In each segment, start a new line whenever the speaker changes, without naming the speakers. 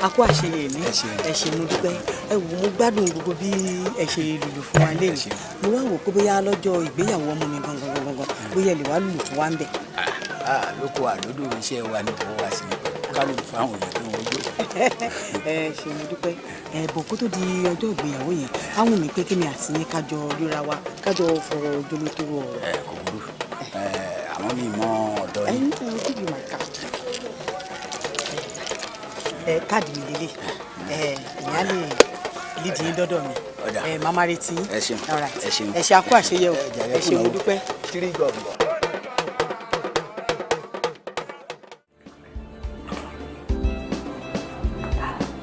a kó àṣeyẹ ní ẹ ṣé mo dúpẹ́ ẹ wò mo gbádùn gbogbo bí ẹ ṣe lùlù fún wa lẹ́yìn mo wá wò pé bóyá lọ́jọ́ ìgbéyàwó ọmọ mi gangan bóyá ẹ lè wá lùlù fún wa ń bẹ̀.
lóko àlódò iṣẹ́ wa ní kò wá sí kálukú fáwọn èèyàn tó wọ́n jó.
ẹ ṣé mo dúpẹ́ bọ̀ kó tó di ọjọ́ ìgbéyàwó yẹn àwọn mi pé kí ni àti yín kájọ ríra wa kájọ fọ̀rọ̀ ojúlé tó rọ̀.
kò burú àmọ́ mi mọ ọ̀dọ́ yìí.
káàdì mi lélẹ̀ ìyá lè lídì yín dọ́dọ̀ mi màmá retí yín.
ẹ ṣeun
ẹ ṣé a kú àṣeyẹ o ẹ ṣé mo dúpẹ́.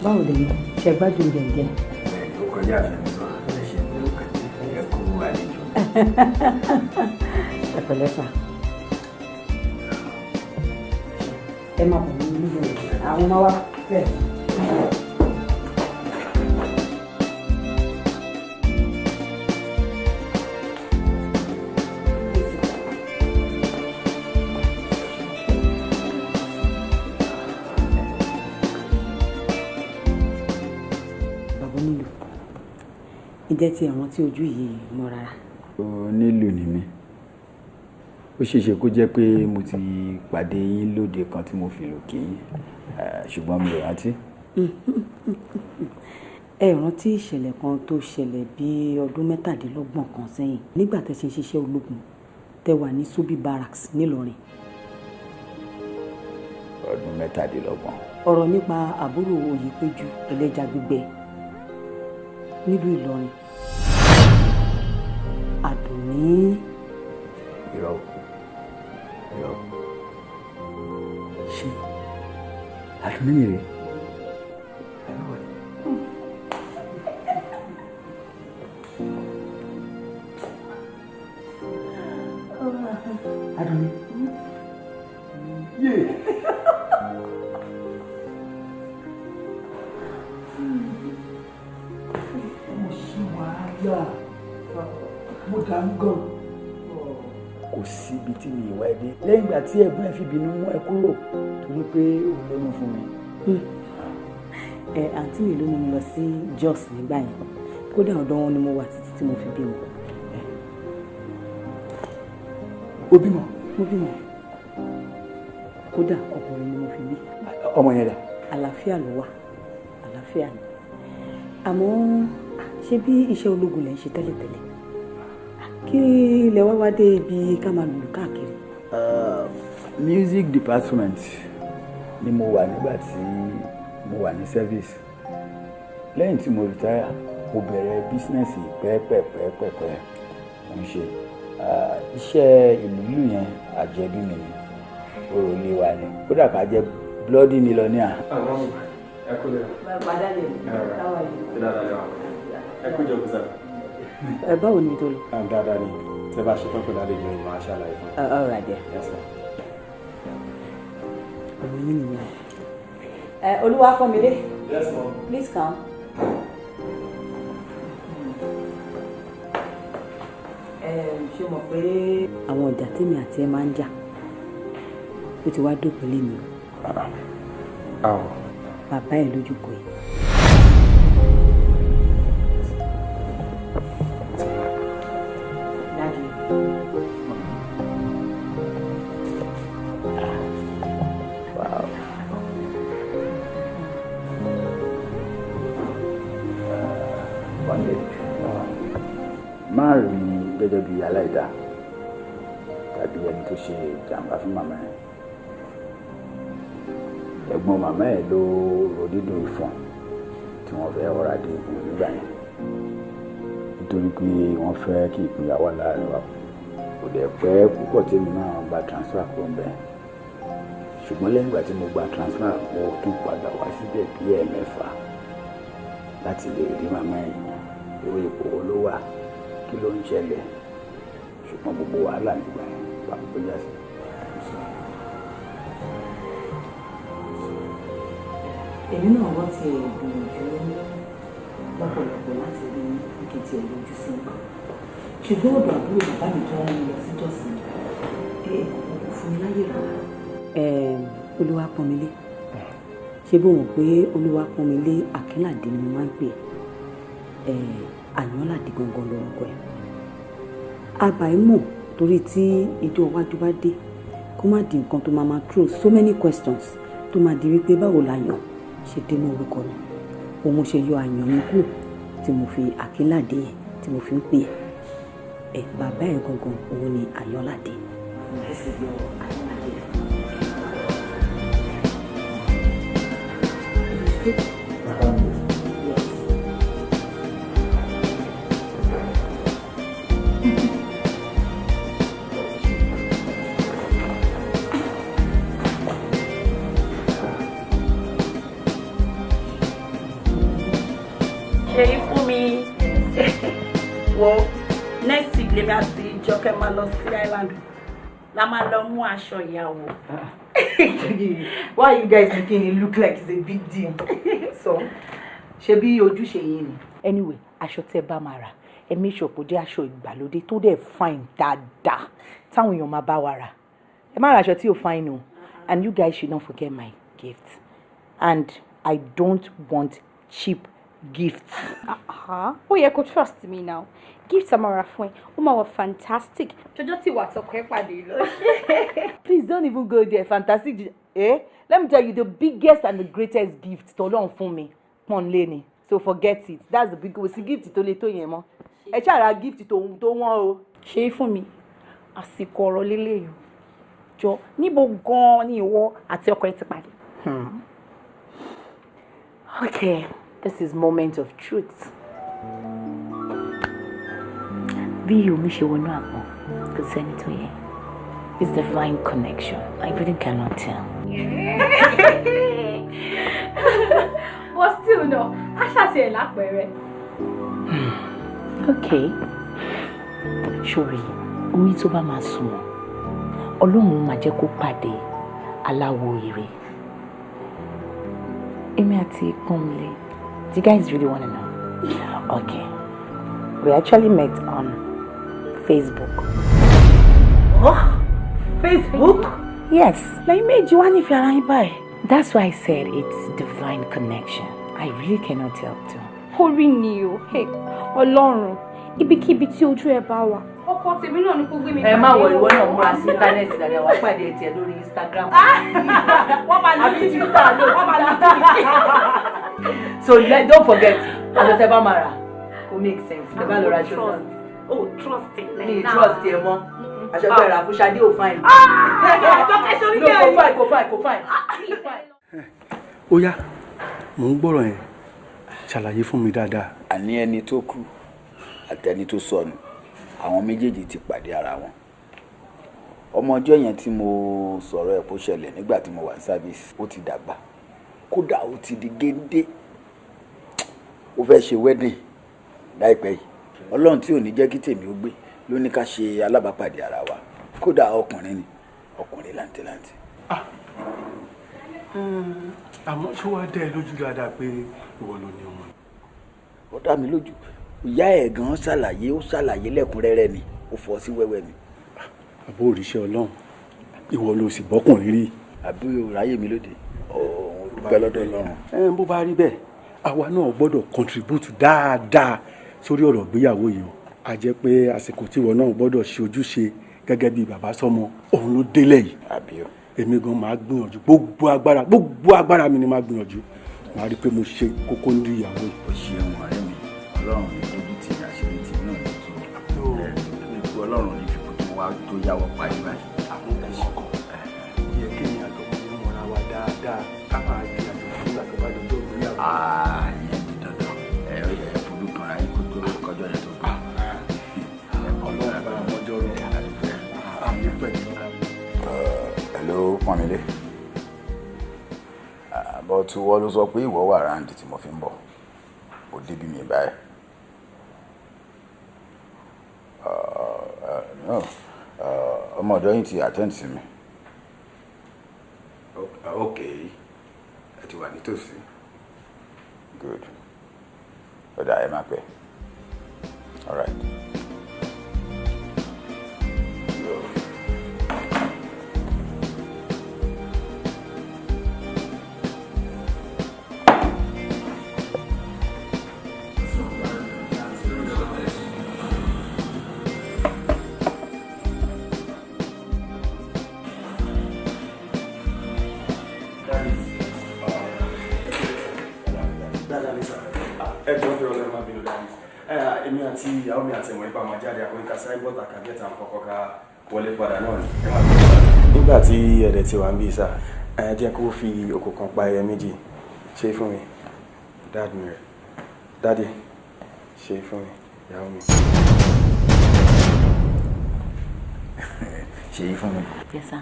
báwo lè ṣe gbádùn jẹjẹ.
ó kọjá àfẹnusọ ẹ ṣe ní ẹ kú àlejò.
ẹ pẹ̀lẹ́ sà ẹ máa bọ̀ nínú ilé àwọn ọmọ wa bẹ́ẹ̀. Ǹjẹ́ tí àwọn tí ojú yìí mọ́ rárá.
ó nílò ní mi ó ṣeéṣe kó jẹ́ pé mo ti pàdé yín lóde kan tí mo fi lò kí yín ṣùgbọ́n mi ò rántí.
ẹ rántí ìṣẹ̀lẹ̀ kan tó ṣẹlẹ̀ bí ọdún 27 kan sẹ́yìn nígbà tẹ́ ṣe ń ṣiṣẹ́ ológun tẹ́ wà ní Subi Barracks nílọrin.
ọdún 27.
ọ̀rọ̀ nípa àbúrò Oyèpéjú ẹlẹ́ja gbígbẹ nílùú Ìlọrin. Àdùnní.
irọ́ ṣe Àdùnní rẹ̀. Àdùnní. yé. mo dá ń gan. kò síbi tí mi ìwà ẹbí lẹ́yìn ìgbà tí ẹ̀gbọ́n ẹ̀ fi bínú mú ẹ kúrò torí pé òun lóyún fún mi.
àǹtí mi ló mú mi lọ sí Jos nígbà yẹn kódà ọ̀dọ̀ wọn ni mo wà títí tí mo fi bímọ.
o bímọ.
mo bímọ kódà ọkùnrin ni mo fi bí.
ọmọ yẹn dà.
àlàáfíà ló wà àlàáfíà ni àmọ́ ṣé bí iṣẹ́ ológun lẹ̀ ń ṣe tẹ́lẹ̀tẹ́lẹ̀ kí ilẹ̀ wá dé ibi ká máa lùlù káàkiri.
music department ni mo wà nígbà tí mo wà ní service lẹ́yìn tí mo retire mo bẹ̀rẹ̀ bísínẹ́sì pẹ́ẹ́pẹ́ẹ́pẹ́ẹ́pẹ́ mo ń ṣe iṣẹ́ ìlú yẹn àjẹbí mi ni orò ilé wa ni kódà ká jẹ́ bloody millionaire.
ẹ kú lè.
bàbá lè káwá yìí.
ẹ kú jọ kùsà.
báwo ni tó lọ.
dáadáa ni tẹ bá ṣe tán pẹ̀lú àlejò yìí máa ṣàlàyé fún.
all right there.
Yes, sir.
ọ̀rọ̀ yìí nìyẹn. Olúwafọ́milé.
Yes, ma'am.
Please come. ṣé o mọ̀ pé àwọn ọjà tèmi àti ẹ máa ń jà ó ti wá dópin lé mi o. bàbá ẹ lójú kò yìí.
máa rí i gẹ́gẹ́ bí aláìdá tàbí ẹni tó ṣe jàǹbá fún màmá ẹ̀. ẹ̀gbọ́n màmá ẹ̀ ló ro dídùn ìfọ̀n tí wọ́n fẹ́ ọ̀rá dé ìgbò nígbà yẹn nítorí pé wọ́n fẹ́ kí ìpínyà wà láàrin wa kò dẹ̀ pẹ́ púpọ̀ tèmi náà gba transfer kúrò ń bẹ̀ ṣùgbọ́n lẹ́yìn ìgbà tí mo gba transfer mo tún padà wá síbẹ̀ bí ẹ̀ẹ̀mẹ́fà láti lè rí màmá ẹ̀ ìwé ipò ló wà kí ló ń ṣẹlẹ̀ ṣùgbọ́n gbogbo wàhálà nígbà yẹn bá gbogbo já sí.
èmi náà wọ́n ti gbìyànjú lọ́pọ̀lọpọ̀ láti rí ìkẹtì ẹ̀ lójú sí ṣùgbọ́n ọ̀dọ̀ àbúrò bàbá mi tó ń lọ sí jọ́sìn kò fún mi láyè rárá. Olúwapọ́nmilé ṣé bí wọn pé olúwa pọ́n mi lé Akínládé ni mo máa ń pè Àyànládé gangan lórúkọ ẹ̀. àbáyémọ̀ torí tí ìjọ iwájú bá dé kó má di nǹkan tó máa throw so many questions tó máa di wípé báwo la yàn ṣe dénú orúkọ náà òun mo ṣe yọ àyàn mi kúrò tí mo fi Akínládé yẹn tí mo fi ń pè ẹ bàbá ẹ gangan òun ni Àyànládé.
Next week lè bá ti Jọkẹ́ máa lọ sí Island la máa lọ mú aṣọ ìyàwó.
Why you guys making it look like it's a big deal? So, ṣebí ojúṣe yín ni. Anyway, aṣọ tẹ́ bá máa rà ẹ make sure pé ó jẹ́ aṣọ ìgbàlódé tó dẹ̀ fine dáadáa táwọn èèyàn máa bá wa rà. Ẹ má ra aṣọ tí ò fine o. And you guys should not forget my gift. And I don't want cheap gifts.
Oh, you could trust me now. Gifts are fun. Uma fantastic. Jojo ti wa toko e pade lo.
Please don't even go there. Fantastic. Let me tell you the biggest and the greatest gift to Ọlọ́run fún mi. Pon leni. So forget it. That's the big gift to le to yen mo. Ẹ ṣá ra gift to wọ́n o.
Ṣé fún mi. Àsìkò ọ̀rọ̀ lele yo. Jọ níbo gan ni ìwọ àti ọkọ ẹ ti pàdé.
Okay. This is moment of truth. Bí omi ṣe wọnú àpọ̀n, kò sẹ́ni tó yẹ. It's divine connection. I really cannot tell.
But still no, Asha say lápẹẹrẹ.
Okay. Ṣòrí, orí tó bá máa sùn, Ọlọ́run máa jẹ́ kó pàdé aláwo ire. Èmi àti Pọ́nmilé. Do you guys really want to know? Okay. We actually met on Facebook.
Oh, Facebook?
Yes.
Like me, you want if you're lying by?
That's why I said it's divine connection. I really cannot help too.
Orí ni o. Hey, Ọlọ́run. Ibikíbi tí ojú ẹ bá wà. Ọkọ tèmi náà ni kó gbé mi pàdé.
Ẹ má wọ ìwọ náà múra sí íńtánẹ́ẹ̀tì dáadáa wá pàdé ẹ̀ tiẹ̀ lórí Instagram.
Wọ́n máa ní Twitter ló. Wọ́n máa ní Twitter.
So don't forget, as a Mara, who makes sense. The value
trust. Oh, trust it.
Me trust you, mom. I shall tell her, Shadi will find. No, go fine.
Ó yá, mò ń gbọ́rọ̀ yẹn. Ṣàlàyé fún mi dáadáa.
Àní ẹni tó kú àti ẹni tó sọnù, àwọn méjèèjì ti pàdé ara wọn. Ọmọ ọjọ́ yẹn tí mo sọ̀rọ̀ ẹ̀ kó ṣẹlẹ̀ nígbà tí mo wà ní service, ó ti dàgbà. Kódà ó ti di géńdé. Ó fẹ́ ṣe wedding láìpẹ́ yìí. Ọlọ́run tí ò ní jẹ́ kí tèmi ó gbé ló ní ká ṣe alábàápàdé ara wa. Kódà ọkùnrin ni, ọkùnrin làǹtìlàǹtì.
Àmọ́ ṣó wá dá ẹ lójú dáadáa pé ìwọ ló ní ọmọ?
Ó dá mi lójú. Ìyá ẹ̀ gan ṣàlàyé lẹ́kùnrẹ́rẹ́ ni, ó fọ́ sí wẹ́wẹ́ ni.
Àbó òrìṣẹ́ Ọlọ́run, ìwọ ló sì bọ́kùnrin rí.
Àbí òráyè mi lóde. Dúpẹ́ lọ́dọ̀ Ọlọ́run.
Bó bá rí bẹ́ẹ̀, àwa náà gbọ́dọ̀ contribute dáadáa sórí ọ̀rọ̀ ìgbéyàwó yìí o. A jẹ́ pé àsìkò tí ìwọ náà gbọ́dọ̀ ṣe ojúṣe gẹ́gẹ́ bí bàbá sọ́mọ, òun ló délẹ̀ yìí.
Àbí o.
Èmi gan máa gbìyànjú gbogbo agbára mi ni máa gbìyànjú. Màá rí pé mo ṣe kókó ní ìyàwó yìí.
Ó ṣe ọ̀rẹ́ mi, Ọlọ́run ní lójú tí àṣírí tí náà ní tó. Ọlọ́run ní fipò tó wá tó yáwọ́ parí báyìí.
Àkókò kọ̀ọ̀kan. Yẹ kí ni àtọ̀kùn ní mọ́ra wa dáadáa ká máa di àjọ̀dún nígbà tó bá dọjọ́ ìgbéyàwó.
Ìyẹn ti dandan. Ó yẹ fojú kan ra ikú tó kọjọ́ yẹn tó gbà.
Ọlọ́run bá mọ́jọ́ rọ̀. Àmì pẹ̀lú.
Hello, Pọ́nmilé. But wọ́n ló sọ pé ìwọ wà ráǹdì tí mo fi ń bọ̀. Ó débi mi báyìí. Ọmọ ọ̀dọ́ yìí ti attend sí mi. Okay. Ẹ ti wà nítòsí. Good. Ọ̀dà ẹ máa pẹ́. All right.
àti ìyàwó mi àti ẹ̀wọ̀n nípa máa jáde àwọn ìka sáré bọ́ta ká gẹ́ta àkọ́kọ́ ká wọlé padà náà ni. Nígbà tí ẹ̀dẹ̀ ti wà ń bí sá, ẹ jẹ́ kó fi òkò kan pa ẹyẹ méjì. Ṣe fún mi. Dáàdì mi rẹ̀. Dáàdì, ṣe fún mi. Ìyàwó mi.
Ṣe yí fún mi.
Yes sir.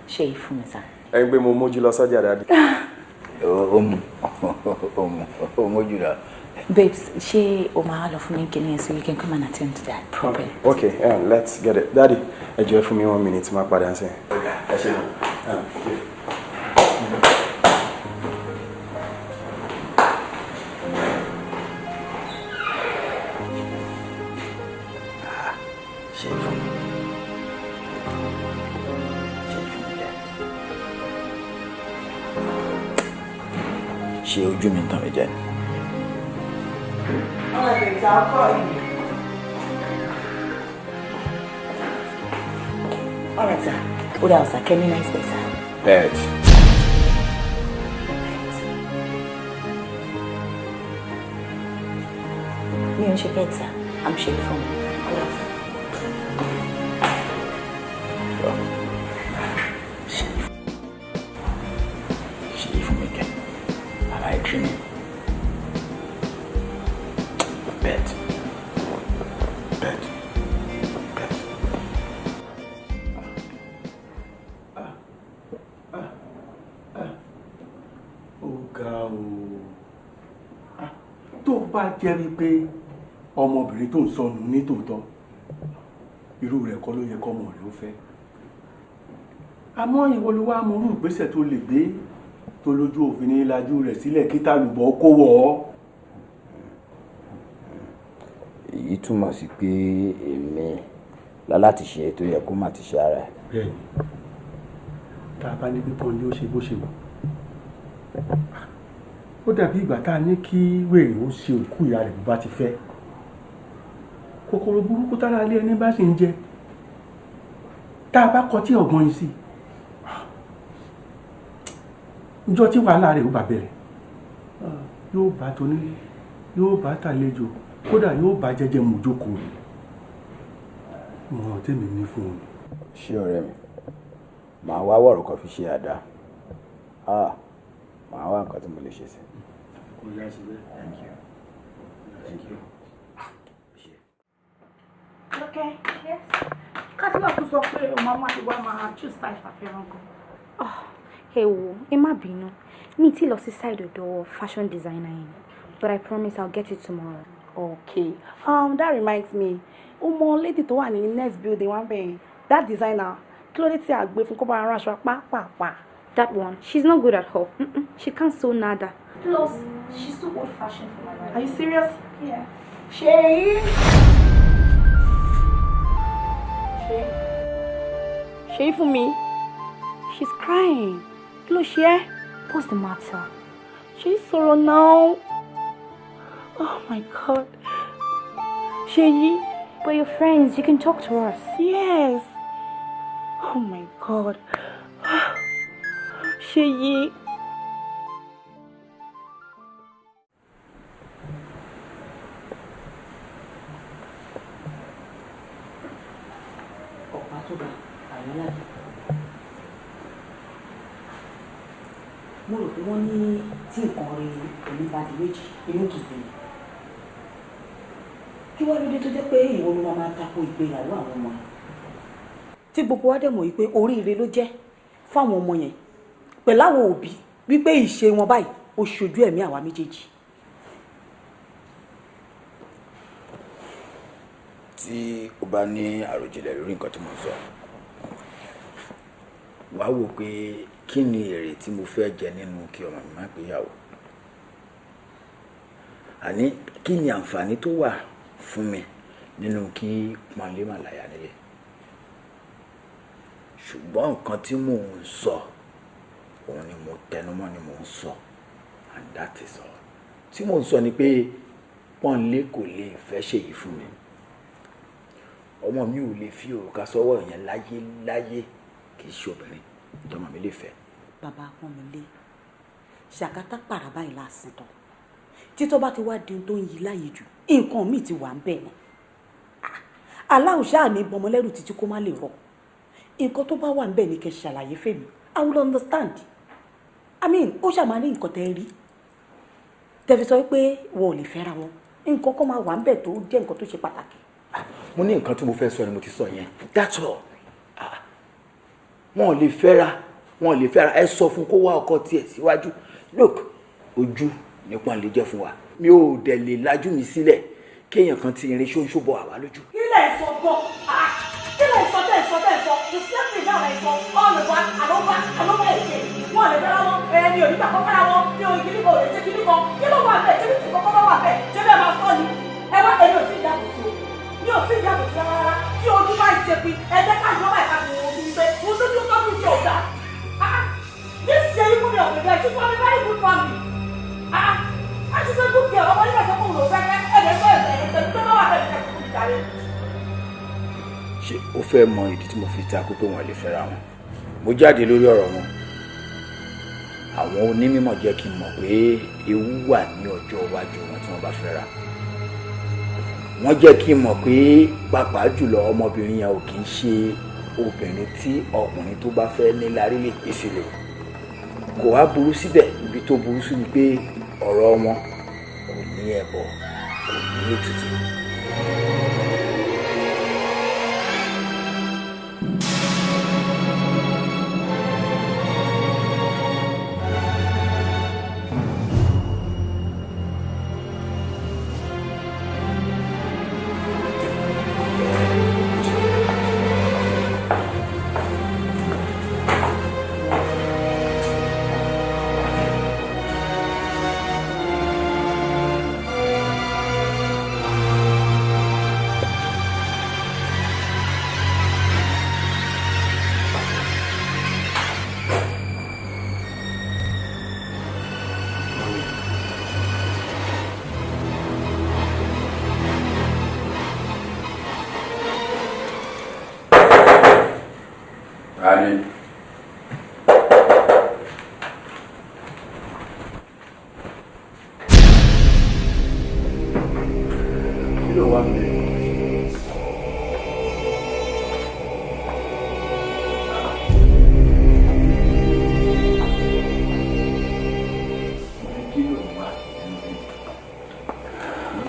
Ṣe yí fún mi sir.
Ẹ gbé mo mójú lọ sọ́jà dáàdì.
O mójú lọ.
Babes, ṣé o máa lọ fún mi kìíní so you can come and attend to that properly?
Okay, let's get it. Daddy, ẹ jọ̀ọ́ fún mi 1 minute máa padà sí. Ẹ ṣé.
Ṣe fún mi. Ṣe ojú mi tán mi jẹ.
All right, sir. What else, sir? Can you nice day, sir?
Bet.
Me and she bet, sir. I'm shaking from you.
Ṣe fún mi kẹ. Am I dreaming? Bet. Bet. Bet.
Ó ga o. Tó bá jẹ́ wípé ọmọbìnrin tó ń sọnù ní tòótọ́, irú rẹ̀ kọ́ ló yẹ kọ́mọ rẹ̀ ó fẹ́. Àmọ́ ìwọ ló wá mọrú ìgbésẹ̀ tó lè gbé tó lójú òfin ní lajú rẹ̀ sílẹ̀ kí tàlùbọ̀ kó wọ̀ ọ́.
Èyí túmọ̀ sí pé èmi láti ṣe tó yẹ kó má ti ṣe ara ẹ̀.
Bẹ́ẹ̀ni, tá a bá ní pípọ́n ni ó ṣe bó ṣe wù. Ó dàbí ìgbà tá a ní kí wèrè ó ṣe òkú ìyá rẹ̀ bó bá ti fẹ́. Kòkòrò burúkú tára ilé ẹni bá sì ń jẹ. Tá a bá kọtí ọ̀gbọ́n yìí sí. Ǹjọ́ tí wàhálà rẹ̀ ó bá bẹ̀rẹ̀. Yóò bá tonílé, yóò bá tàlejò, kódà yóò bá jẹjẹ mùjókòó rẹ̀. Ìmọ̀ràn tèmi ní fún un.
Ṣé ọ̀rẹ́ mi, màá wá wọ̀rọ̀ kan fi ṣe àdá. Màá wá nǹkan tí mo lè ṣe sí. Thank you. Thank you.
Okay, yes. Kátìlá tó sọ pé màmá ti wá máa choose style àfẹ́ràn gan.
Ẹ wò, ẹ má bínú. Mi ti lọ sí side ọ̀dọ̀ fashion designer yẹn. But I promise I'll get it tomorrow.
Okay. That reminds me. Lady tó wà ní next building one bẹ́ẹ̀. That designer, kí ló dé tí a gbé fún kó bá rán aṣọ pàápàá.
That one, she's not good at all. She can't sew nada.
Plus, she's too old-fashioned for my life. Are you serious? Yeah. Shay for me. She's crying. Kí ló ṣe é?
What's the matter?
She's sorrow now. Oh my God. Shay.
But you're friends, you can talk to us.
Yes. Oh my God. Shay.
Mo rò pé wọ́n ní tí nǹkan rí oníbàdí méjì inú kìí ni. Kí wá lóde tó jẹ́ pé ìwọ ló máa tako ìgbéyàwó àwọn ọmọ yẹn. Tí gbogbo wa dẹ̀ mọ̀ wípé oríire ló jẹ́ fáwọn ọmọ yẹn pẹ̀lú àwọn òbí wípé ìṣe wọn báyìí ó ṣojú ẹ̀mí àwa méjèèjì.
Tí o bá ní àròjinlẹ̀ lórí nǹkan tí mo sọ, wàá wò pé kí ni èrè tí mo fẹ́ jẹ nínú kí ọmọ mi má gbéyàwó. Àní kí ni àǹfààní tó wà fún mi nínú kí pọ́nlé má láya nílé. Ṣùgbọ́n nǹkan tí mò ń sọ òun ni mo tẹnumọ́ ni mò ń sọ, and that is all. Tí mò ń sọ ni pé pọ́nlé kò lè fẹ́ ṣèyí fún mi. Ọmọ mi ò lè fi òrùka sọ́wọ́ yẹn láyé kì í ṣe obìnrin tọmọ mi lè fẹ́.
Bàbá pọ́n mi lé ṣàkátà pàrà báyìí lásán tán títọ́ bá ti wá di ohun tó ń yí láyé jù nǹkan míì ti wà ń bẹ̀ ni aláwọ̀ ṣáà ní bọmọlẹ́rù títí kó má lè rọ nǹkan tó bá wà ń bẹ̀ ni kẹ́ ṣàlàyé fèmí I will understand I mean ó ṣàmà ní nǹkan tẹ́ rí tẹ́ fi sọ pé wọn ò lè fẹ́ra wọn nǹkan kan máa wà ń bẹ̀ tó jẹ́ nǹkan tó ṣe pàtàkì.
mo ní nǹkan tí mo fẹ́ sọ ni mo ti sọ yẹn that's all. wọn ò lè fẹ́ra ẹ sọ fún kó wá ọkọ tiẹ̀ síwájú look ojú nípa lè jẹ́ fún wa mi ò dẹ̀ lè lajú mi sílẹ̀ kéèyàn kan ti irin ṣóńṣó bọ̀ àwa lójú.
ilé ìsọ gbọ́ ilé ìsọ tẹ̀ ìsọ the same thing náà ìsọ ọ̀rọ̀ àlọ́wà èké wọn lè fẹ́ra wọn ẹni ò nígbà kan fẹ́ra wọn ní oyin kìíní kan ò lè ṣe kìíní kan kí ló wà bẹ́ẹ̀ ṣé kìíní kan wà bẹ́ẹ̀ ṣé bẹ́ẹ̀ máa sọ ni ẹ wá èmi ò sí ìdáàbò sí o mi ò sí ìdáàbò sí rárá tí ojú bá ṣe pin ẹ jẹ́ ká yọ báyìí ká fi wọn bí pé mo tó tó tọ́jú ìṣe ọ̀gá this ṣe ikú mi ọ̀gbẹ̀dẹ̀ she's from a very good family a ti sọ good girl ọmọ nígbà tó kún un lò fẹ́ ẹ̀ẹ́dẹ̀ sọ ẹ̀ẹ́dẹ̀ tó bá wà bẹ́ẹ̀ ṣe kúkú ìdarí.
ṣé o fẹ́ mọ ìdí tí mo fi takú pé wọ́n lè fẹ́ra wọn mo jáde lórí ọ̀rọ̀ wọn àwọn onímọ̀ jẹ́ kí n mọ̀ pé ewu wà ní ọjọ́ iwájú wọn tí wọ́n bá fẹ́ra wọ́n jẹ́ kí n mọ̀ pé pàápàá jùlọ ọmọbìnrin yẹn ò kì í ṣe obìnrin tí ọkùnrin tó bá fẹ́ ní lárí lè pèsè lè kò wá burú síbẹ̀ ibi tó burú sí ni pé ọ̀rọ̀ wọn kò ní ẹbọ kò ní ètùtù. Ani. Kí ló wà mí?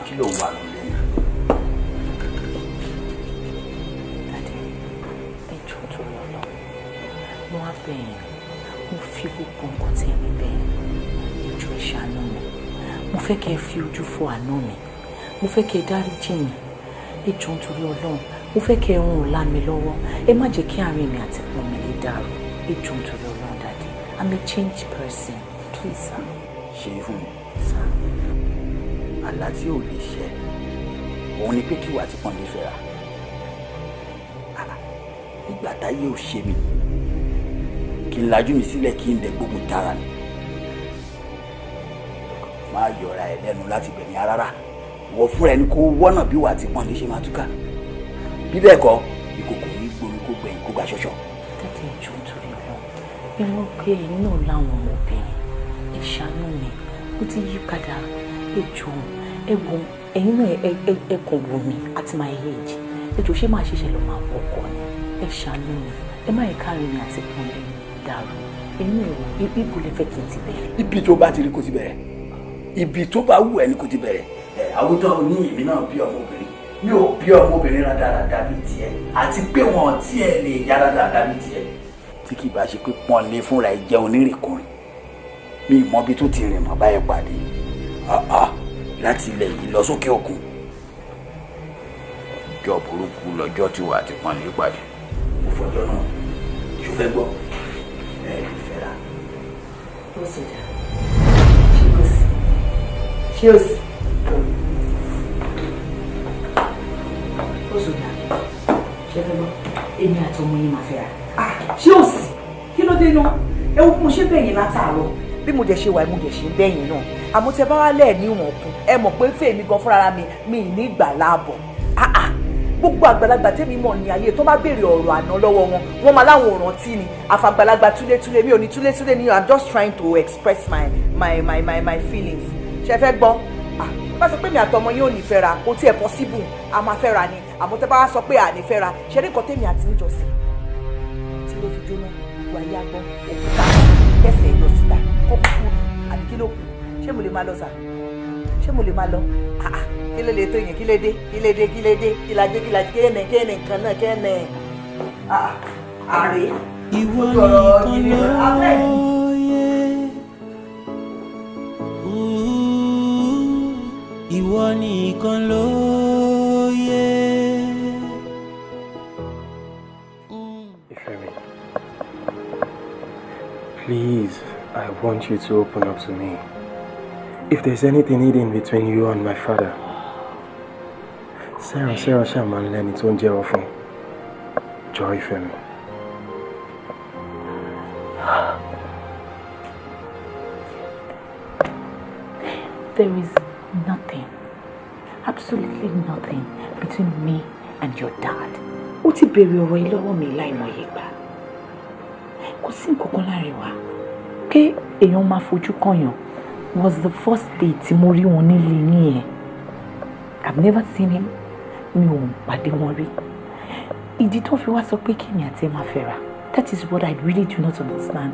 Kí ló wà mí?
Mo fi gbogbo nǹkan tí ẹ̀mí bẹ́ẹ̀ ojú ìṣàánú mi mo fẹ́ kẹ́ ẹ fi ojú fo àánú mi mo fẹ́ kẹ́ ẹ dáríjì mi ẹ jọ̀ọ́ nítorí Ọlọ́run mo fẹ́ kẹ́ ẹ rún ọ̀la mi lọ́wọ́ ẹ má jẹ́ kí àárín mi àti pọ̀ mi lè dàrú ẹ jọ̀ọ́ nítorí Ọlọ́run Daddy I'm a changed person please sir.
ṣe é fún mi.
sir.
àlá tí ò lè ṣẹ òun ni pé kí wàá ti pọ́n lè fẹ́ra ìgbà táyé ò ṣe mí kí n lajú mi sílẹ̀ kí n dẹ̀ gbógun tara mi máa yọra ẹ lẹ́nu láti bẹ̀mí rárá wọ fúnra ẹni kó wọ́nà bí wàá ti pọ́n lè ṣe máa túká bí bẹ́ẹ̀ kọ́ ìkòkò ní gbomi kó gbẹ̀yìn kó gba ṣọṣọ.
tètè jù nítorí wọn ìwọ pé ẹ̀yin náà láwọn ọmọbìnrin ẹ ṣàánú mi ó ti yí padà ẹ jọ̀ọ́ ẹ wo ẹ̀yin náà ẹ kàn wò mí at my age ẹ jọ̀ọ́ ṣé máa ṣiṣẹ́ lọ máa wọkọ ni ẹ ṣàánú mi ẹ má yẹ káàrin mi àti pọ́nlé dàrú inú ìwọ ibo lè fẹ́ kí n ti bẹ̀rẹ̀.
ibi tó bá ti rí kó ti bẹ̀rẹ̀ ibi tó bá wù ẹ́ ni kó ti bẹ̀rẹ̀. àwùjọ ní èmi náà bí ọmọbìnrin mi ò bí ọmọbìnrin rádaràda bíi tiẹ̀ àti pé wọn tiẹ̀ lè yá rádaràda bíi tiẹ̀ tí kì í bá ṣe pé pọ́nlé fúnra ẹ̀ jẹ́ onírìnkùnrin mi ì mọ bí tó ti rìn mọ́ báyẹn pàdé láti ilẹ̀ yìí lọ sókè òkun ọjọ́ burúkú lọ́jọ́ tí wàá ti pọ́nlé pàdé mo fọjọ́ náà ṣó fẹ́ gbọ́ fẹ́ra.
ó sì dá ṣé ó sì ó sì dá ṣé fẹ́ gbọ́ èmi àti ọmọ yìí máa fẹ́ra. ṣé ó sì kí ló dé náà ẹ wo mo ṣe bẹ́yìn látàárọ̀ bí mo dẹ̀ ṣe wà mo dẹ̀ ṣe bẹ́yìn náà àmọ́ tẹ bá wá lẹ́ẹ̀ ní ìwọ̀n kù ẹ mọ̀ pé fèmí gan fúnra mi ní ìgbà láàbọ̀ gbogbo àgbàlagbà tẹ́mi mọ̀ ní ayé tó bá béèrè ọ̀rọ̀ àná lọ́wọ́ wọn máa láwọn òràn tí ni àfàgbàlagbà túlétúlé mi ò ní túlétúlé ni I'm just trying to express my feelings ṣe fẹ́ gbọ́ bá sọ pé mi àtọmọ yóò ní fẹ́ra kò tiẹ̀ possible a máa fẹ́ra ni àmọ́ tẹ́ bá wá sọ pé à ní fẹ́ra ṣe ní nǹkan tèmi àti níjọsí tí ló fi jóná wáyé agbọ́n òkúta kẹsẹ̀ lọ síta kó kúkú àbí kí ló kù ṣé mo lè máa lọ sà ṣé mo lè máa lọ kí ló lè tó yẹn kí lè dé kí la dé kéènì nǹkan náà kéènì àárẹ̀
ìwọ nìkan lóye ìwọ nìkan lóye.
Ifemi, please, I want you to open up to me. If there's anything hidden between you and my father, Sarah Shaman Lenny tó ń jẹ́wọ́ fún. Jọ̀ọ́ Ifemi.
There is nothing, absolutely nothing between me and your dad. Ó ti béèrè ọ̀rọ̀ yìí lọ́wọ́ mi láìmọye ìgbà. Kò sí nǹkan kan láàrin wa. Pé èèyàn máa fojú kànyàn was the first day tí mo rí wọn nílé yín yẹn. I've never seen him. Mi ò pàdé wọn rí. Ìdí tó fi wá sọ pé kí ni àti ẹ máa fẹ́ra. That is what I really do not understand.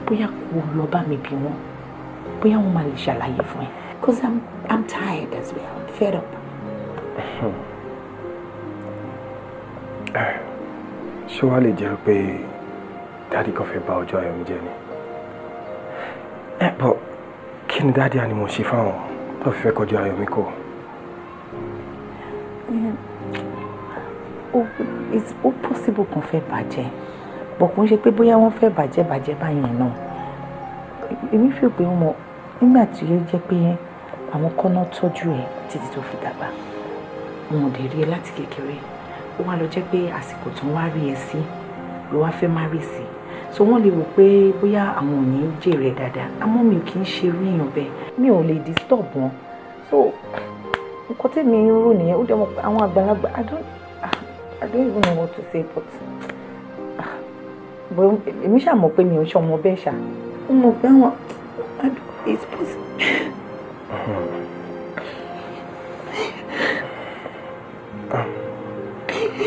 Bóyá kò lọ bá mi bí wọn. Bóyá wọn máa lè ṣàlàyé fún ẹ. Because I'm tired as well. I'm fed up.
Ṣé wàá lè jẹ́ pé dáàdì kan fẹ́ bà ọjọ́ ayọ̀ mi jẹ́ ni? But kí ni dáàdì àni mo ṣe fáwọn tó fi fẹ́ kọjọ́ ayọ̀ mi kò?
It's possible kan fẹ́ bàjẹ́. But kò ń ṣe pé bóyá wọ́n fẹ́ bàjẹ́ báyẹn náà. Èmi fi pé wọn nígbà tí ó jẹ́ pé àwọn kọ́nà tọ́jú ẹ̀ títí tó fi dàgbà. Wọn ò dé rí ẹ láti kékeré. Ó wá lọ jẹ́ pé àsìkò tó ń wá rí ẹ sí ló wá fẹ́ má rí sí. So wọ́n lè wò pé bóyá àwọn ò ní jèrè dáadáa. Àmọ́ mi ò kì í ṣe irú èèyàn bẹ́ẹ̀. Mi ò lè disturb wọn. So nǹkan tí mi ń rò nìyẹn. Ó dẹ̀ mọ̀ pé àwọn àgbàlagbà I don't even know what to say but èmi ṣáà mọ̀ pé mi ò ṣe ọmọ bẹ́ẹ̀ ṣá. Ó mọ̀ pé àwọn it's possible.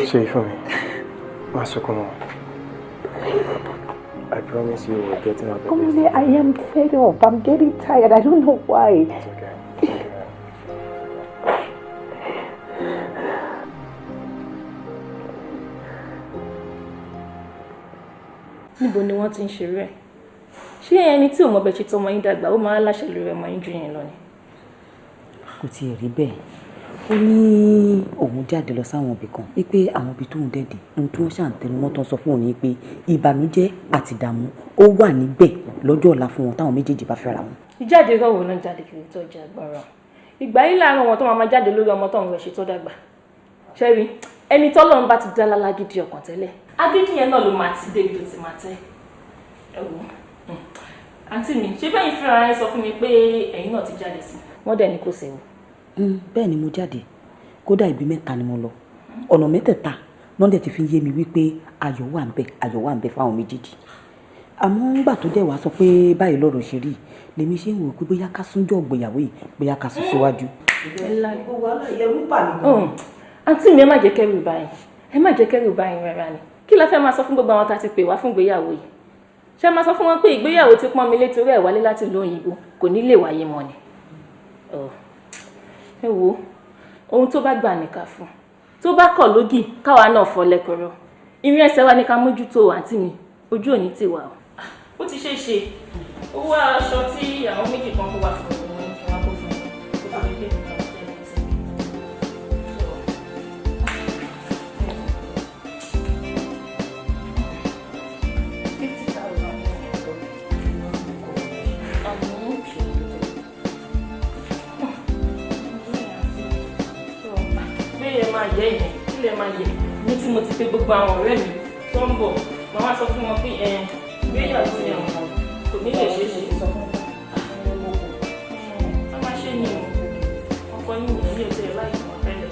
Say for me. Masukomo. I promise you we're getting out of this.
I am fed up. I'm getting tired. I don't know why.
It's okay. It's okay.
Níbo ni wọ́n ti ń ṣeré ẹ̀? Ṣé ẹni tí ò mọ̀ bẹ́ẹ̀ ṣe tọmọ yín dàgbà ó máa láṣẹ lórí ọmọ yín jù yín lọ ni?
Kò tiẹ̀ rí bẹ́ẹ̀. Ó ní òun jáde lọ sáwọn ibì kan wípé àwọn ibi tóun dẹ̀dẹ̀ ohun tí wọ́n ṣàǹtẹnu mọ́ tán sọ fún òun ni pé ìbànújẹ́ àti ìdààmú ó wà níbẹ̀ lọ́jọ́ ọ̀la fún wọn táwọn méjèèjì bá fẹ́ra wọn.
Ìjáde rọ̀wọ̀ náà jáde kiri tó jẹ́ agbára. Ìgbà yìí láàárín wọn tó máa jáde lórí ọmọ tó ń rẹ̀ ṣe tó dàgbà. Ṣẹ́rí ẹni tọ́lọ́run bá ti dá lálágídí ọkàn tẹ́lẹ̀. Agídí yẹn náà ló máa ti débi tó ti máa tẹ́. Ẹ wò àǹtí mi ṣé bẹ́ẹ̀ ìfira yẹn sọ fún mi pé ẹ̀yin náà ti jáde sí. Wọ́n dẹ̀ ní kò séwu.
Bẹ́ẹ̀ ni mo jáde kódà ibi mẹ́ta ni mo lọ ọ̀nà mẹ́tẹ̀ẹ̀ta náà dẹ̀ ti fi yé mi wípé ayọ̀ wà ń bẹ fáwọn méjèèjì àmọ́ ńgbà tó dẹ̀ wá sọ pé báyìí lọ́rọ̀ ṣe rí lèmi ṣe ń wò pé bóyá ká súnjọ́ ìgbéyàwó yìí bóyá ká sún síwájú.
Àǹtí mi ẹ má jẹ́ kẹ́rù báyìí rárá ni kí la fẹ́ máa sọ fún gbogbo àwọn tá a ti pè wá fún ìgbéyàwó yìí ṣé máa sọ fún wọn pé ìgbéyàwó ti pọ́n mi létí orí ẹ̀ wálé láti ìlú òyìnbó kò ní lè wáyé mọ́ ni. Ẹ wo ohun tó bá gbà nìkan fún tó bá kọ̀ lógì káwa náà fọ́ lẹ́kọ̀ọ́rọ́ ìrìn ẹsẹ̀ wa ní ká mójútó àǹtí mi ojú òní ti wà ó ti ṣeé ṣe owó aṣọ tí àwọn méjì kan kó wá fún ọmọ ní kí wọ́n kó fún ọ tó fi gbé nǹkan tó tẹ̀lé sí i. Máa yẹ ìyẹn kí lè máa yẹ ní tí mo ti pè gbogbo àwọn ọ̀rẹ́ mi tó ń bọ̀ màá sọ fún wọn pé ìgbéyàwó yẹn kò ní lè ṣeé ṣe sọ fún wọn. A máa ṣe ní ọkọ yín ní ilé ìtẹ́ láì mọ̀ tẹ́lẹ̀.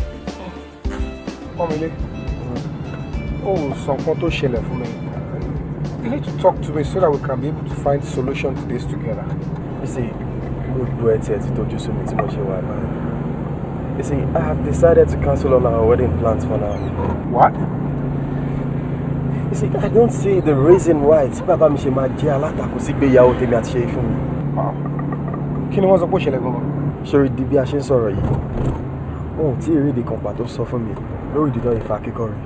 Pọ́nmilé, ó sọ nǹkan tó ṣẹlẹ̀ fún mi. You need to talk to me so that we can be able to find solution to this together.
You see, mo gbogbo ẹ̀ tí ẹ ti tójú sú mi tí mo ṣe wà báyìí. You see, I have decided to cancel all our wedding plans for now.
What?
You see, I don't see the reason why tí bàbá mi ṣe máa jẹ́ alátakò sí ìgbéyàwó tèmi àti ṣe fún mi.
Kí ni wọ́n sọ pé ó ṣẹlẹ̀ gangan?
Ṣorí di bí a ṣe ń sọ̀rọ̀ yìí, wọn ò tí ì rí ìdí kan pàtó sọ fún mi lórí ìdídọ́ ìfà kíkọ́ rẹ̀.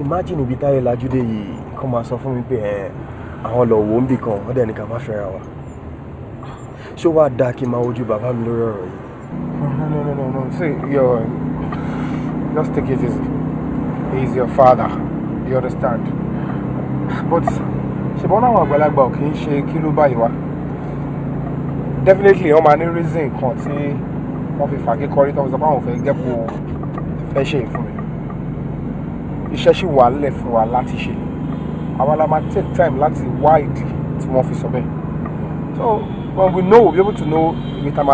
Imagine ibi táyé lajúdé yìí kọ́ máa sọ fún mi pé àwọn lọ wò ó ń bì kan wọ́n dẹ̀ ní ká má fẹ́ra wa. Ṣé wàá dáa kí n máa wojú bàbá mi lórí ọ̀rọ̀ yìí?
No. See, just take it easy. He's your father. You understand? But ṣùgbọ́n àwọn àgbàlagbà ò kì í ṣe kí ló báyìí wá. Definitely wọ́n máa ní reason kan tí wọ́n fi fà kíkọrí tó ń sọ pé àwọn fẹ́ gẹ́pọ̀ fẹ́ ṣe fún mi. Iṣẹ́ ṣì wà nílẹ̀ fún wa láti ṣe. Àwa la máa take time láti wá ìdí tí wọ́n fi sọ bẹ́ẹ̀. So when we know, we'll be able to know if I'm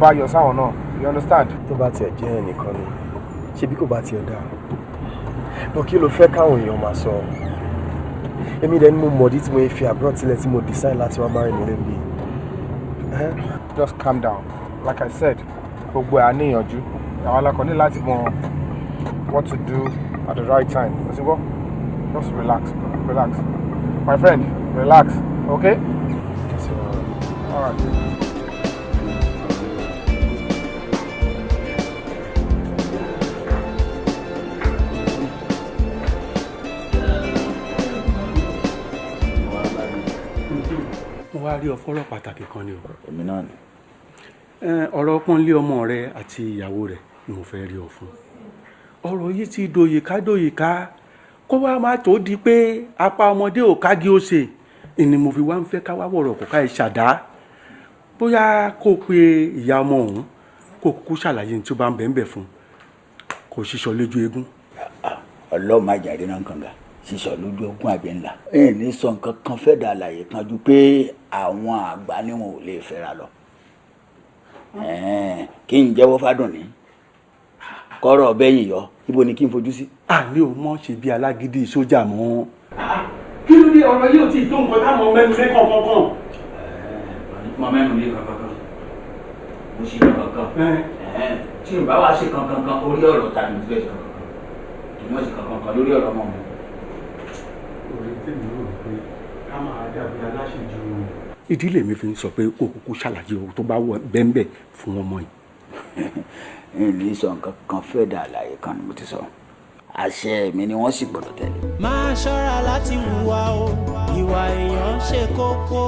buy your sound or not. You understand?
Tó bá tiẹ̀ jẹ́ ẹnìkan ni, ṣebí kò bá tiẹ̀ dáa. Bọ́ kí ló fẹ́ káwọn èèyàn máa sọ? Èmi dẹ̀ ni mo mọ̀dí tí mo fi abroad sílẹ̀ tí mo decide láti wá marry nílé mi.
Just calm down. Like I said, gbogbo ẹ̀ àníyànjú. Àwọn alákọ̀ọ́ ní láti mọ what to do at the right time. Just relax. My friend, relax. Okay? All right.
Mo wá rí ọ fọ́rọ̀ pàtàkì kan ni o.
Èmi náà ni.
Ọ̀rọ̀ pọ́nlé ọmọ rẹ àti ìyàwó rẹ̀ ni mo fẹ́ rí ọ fún. Ọ̀rọ̀ yìí ti dòyìká kó wá má tó di pé apá ọmọdé ò kági ó ṣe ni mo fi wá ń fẹ́ ká wá wọ̀rọ̀ kó ká ẹ ṣàdá. Bóyá kó pe ìyá ọmọ òun kó kúkú ṣàlàyé ní tí ó bá ń bẹ̀ẹ̀ fún kó ṣíṣọ lójú eégún.
Ọlọ́run má jàre náà kànga ṣíṣọ lójú eégún àbí ńlá. Ẹ ní sọ nǹkan kan fẹ́ dà àlàyé kan ju pé àwọn àgbà ni wọn ò lè fẹ́ra lọ. Kí n jẹ́wọ́ fádùn ní kọ́rọ̀ ọbẹ̀ yìí yọ ibo ni kí n fojú sí.
Àní ò mọ̀ ṣe bí alágídí sójà mọ́. Kí ló dé ọ̀rọ̀ yìí ò tí ì tó nǹkan táwọn mẹ́nu lé kankan.
Mo mẹ́nu lé kankan mo ṣe kankan tí n bá wá ṣe kankan orí ọ̀rọ̀ tàbí mo fẹ́ ṣe kankan kì í mọ̀ ṣe kankan lórí ọ̀rọ̀ ọmọ mi.
Orí tèmi rò pé ká máa dàbí aláṣejù. Ìdílé mi fi ń sọ pé kó kúkú ṣàlàyé ohun tó bá wọ bẹ́ńbẹ́ fún ọmọ yìí.
Ní sọ nǹkan kan fẹ́ dà àlàyé kan ni mo ti sọ àṣẹ mi ni wọ́n sì gbọ́dọ̀ tẹ̀lé.
Máa ṣọ́ra láti hùwà o ìwà èèyàn ṣe kókó.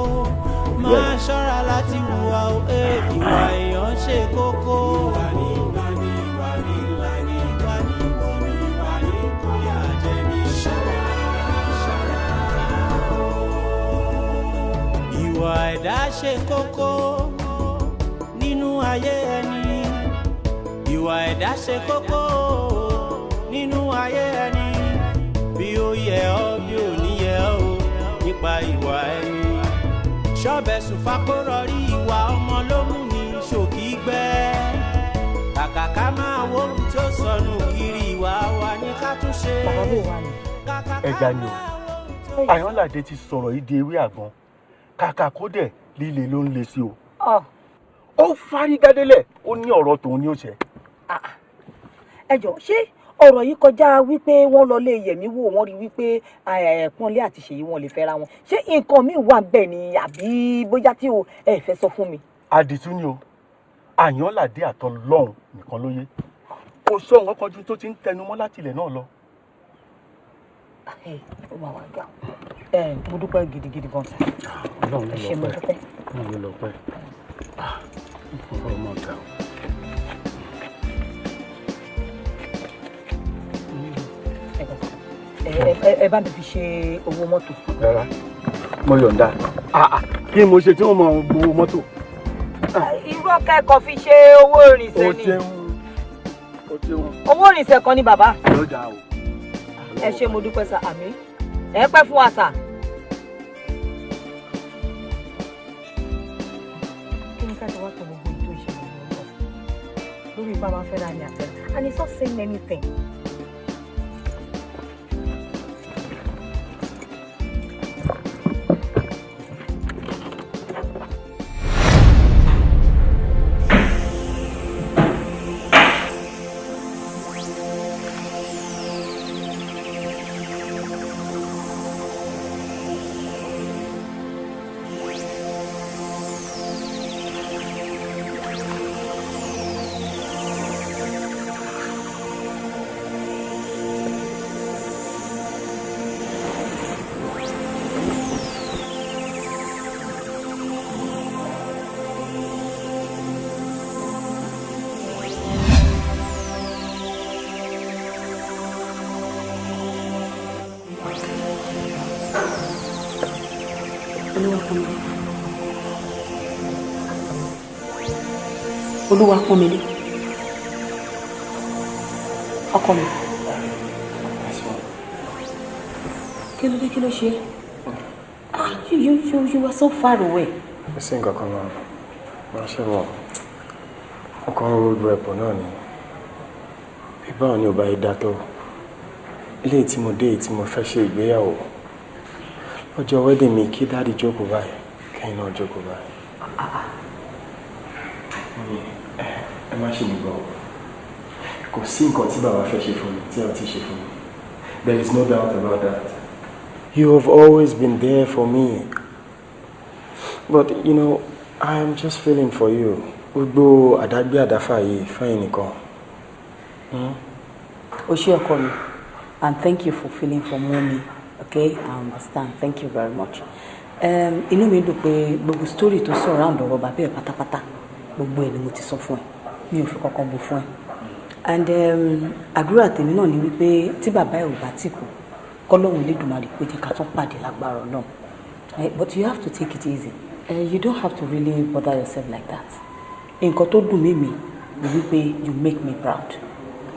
Máa ṣọ́ra láti hùwà o ìwà èèyàn ṣe kókó. Ìwà ẹ̀dá ṣe kókó nínú ayé ẹni. Ìwà ẹ̀dá ṣe kókó nínú ayé ẹni. Bí ó yẹ ọ́ bí ò ní yẹ ọ́ nípa ìwà ẹni. Ṣọ́bẹ̀ sùn fapórọ̀ rí ìwà ọmọ ló mú ní ṣòkì gbẹ́. Kàkà ká máa wo ohun tó sọnù kiri ìwà wa ní ká tún ṣe.
Ẹja ni o, Àyànládé ti sọ̀rọ̀ yìí di ewé àgbọn. Kàkà kó dẹ̀ líle ló ń le sí o. Ó fárígádélẹ̀ ó ní ọ̀rọ̀ tòun ní òṣè.
Ẹ jọ̀ọ́ ṣé ọ̀rọ̀ yìí kọjá wípé wọ́n lọ lé yẹ̀mí wò wọ́n rí wípé Pọ́nlé àti Ṣèyí wọn lè fẹ́ra wọn ṣé nǹkan míì wà bẹ́ẹ̀ ni àbí bóyá tí o ẹ fẹ́ sọ fún mi.
Àdìtú ni o, Àyànládé àtọlọ́run nìkan ló yé. Kò sọ nǹkan kan ju tó ti ń tẹnumọ́ láti ilẹ̀ náà lọ.
Ó máa wá gbà. Mo dúpẹ́ gidigidi gan sa.
Ọlọ́run ló
ṣe mo dúpẹ́.
Ọlọ́run ló pẹ́. Ọlọ́run máa gbà.
Ẹ bá mi fi ṣe owó mọ́tò.
Rárá, mo yọ̀ǹda. Kí ni mo ṣe tí wọ́n mọ gbowó mọ́tò?
Irú ọ̀kẹ́kọ̀ọ́ fi ṣe owó ìrìnsẹ̀ ni.
O ṣeun.
Owó ìrìnsẹ̀ kan ni bàbá.
Yóò dáa o.
Ẹ ṣé mo dúpẹ́ sà àmín. Ẹ pẹ́ fún wa sà. Kí ni ká ti wá tó gbogbo ètò ìṣẹ̀lẹ̀ ọ̀rọ̀ lórí ipá máa ń fẹ́ ra ní àfẹ́ and it's not saying anything.
Olúwa pọ́n mi lé. Ọkọ mi. Kí ló dé, kí ló ṣe? You were so far away.
Kò sí nǹkan kan náà. Wọ́n ṣe wọ̀. Ọkàn road rep náà ni. Báwo ni ò bá yí dátọ́? Ilé tí mo dé tí mo fẹ́ ṣe ìgbéyàwó. Ọjọ́ wedding mi kí dáàdì jókòó báyìí. Kẹ́yìn náà jókòó báyìí. Ẹ má ṣe mi gbọ́. Kò sí nǹkan tí bàbá fẹ́ ṣe fún mi tí ẹ ti ṣe fún mi. There is no doubt about that. You have always been there for me. But, you know, I am just feeling for you. Gbogbo àdágbé àdáfà yìí fẹ́yìn nìkan.
O ṣé ọkọ mi, and thank you for feeling for mommy. Okay, I understand. Thank you very much. Inú mi dùn pé gbogbo story tó surround ọ̀rọ̀ bàbá ẹ̀ pátápátá gbogbo ẹ̀ ni mo ti sọ fún ẹ. Mi ò fi kankan bò fún ẹ. And àdúrà tèmi náà ni wípé tí bàbá ẹ̀ ò bá tì kú, k'Ọlọ́run Elédùmarè pé jẹ́ ká tún pàdé lágbára Ọlọ́run. But you have to take it easy. You don't have to really bother yourself like that. Nǹkan tó dùn mí ni wípé you make me proud.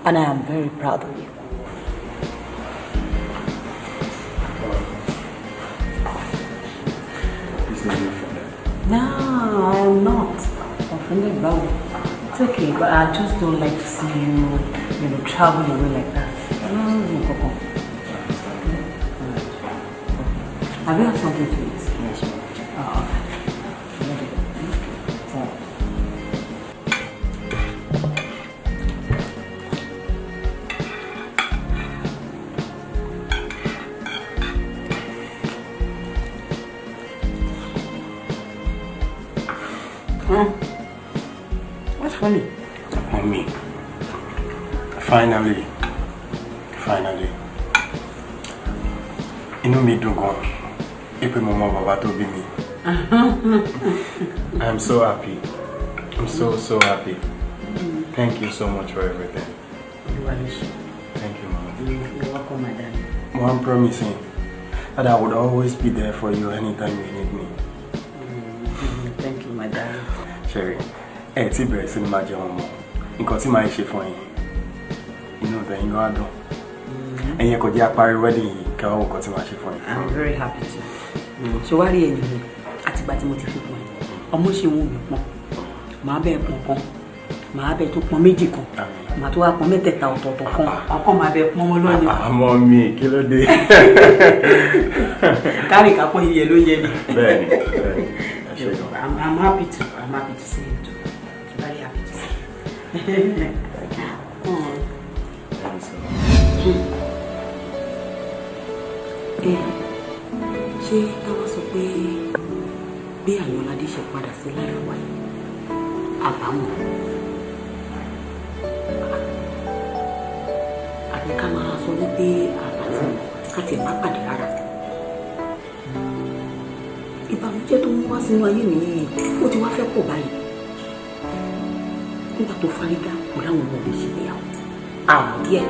And I am very proud of you. No, I am not offended about it. It's okay, but I just don't like to see you, travel away like that. No. Have you had something to eat?
Yes, ma'am.
Oh, okay. What's funny?
Mommy. Finally. Inú mi dùn gan. Ipe mo mọ bàbá tó bí mi. I'm so happy. I'm so happy. Thank you so much for everything. Thank you, Mama.
You're welcome, my darling.
I'm promising that I would always be there for you anytime you need me.
Thank you, my darling.
Sherry, ti bẹ̀rẹ̀ sí ní máa jẹun mọ́. Nǹkan tí màá ṣe fún yín. Inú tẹ̀yin gan á dùn. Ẹ̀yin kò jẹ́ apárí wedding yìí kẹ́wọ́n nǹkan tí màá ṣe fún yín.
I'm very happy to. Ṣé wá rí ẹ̀yìn mi àtìgbà tí mo ti fi pọn ẹ̀? Ọmọ ṣe wù mí pọn. Màá bẹ́ẹ̀ pọn kan. Màá bẹ́ẹ̀ tó pọn méjì kan. Màá tó wá pọn mẹ́tẹ̀ẹ̀ta ọ̀tọ̀ọ̀tọ̀ kan. Ọkọ màá bẹ́ẹ̀ pọn wọn lọ́nà.
Àmọ́ mi kí ló dé?
Kárì kápọ̀ yíyẹ ló yẹ mi.
Bẹ́ẹ̀ni.
I'm happy to see you too. Very happy to see you.
Thank you.
Ṣé táwa sọ pé bí Àyànládé ṣe padà sí láìpẹ́ wáyé àbámọ̀ àbí ká máa sọ wípé àbátì káti ẹ̀ má pàdé rárá. Ìbànújẹ́ tó ń wá sínú ayé mi yìí ó ti wá fẹ́ pọ̀ báyìí. Nígbà tó fárígá kò láwọn ọmọ mi ṣe ìyàwó àwọn díẹ̀.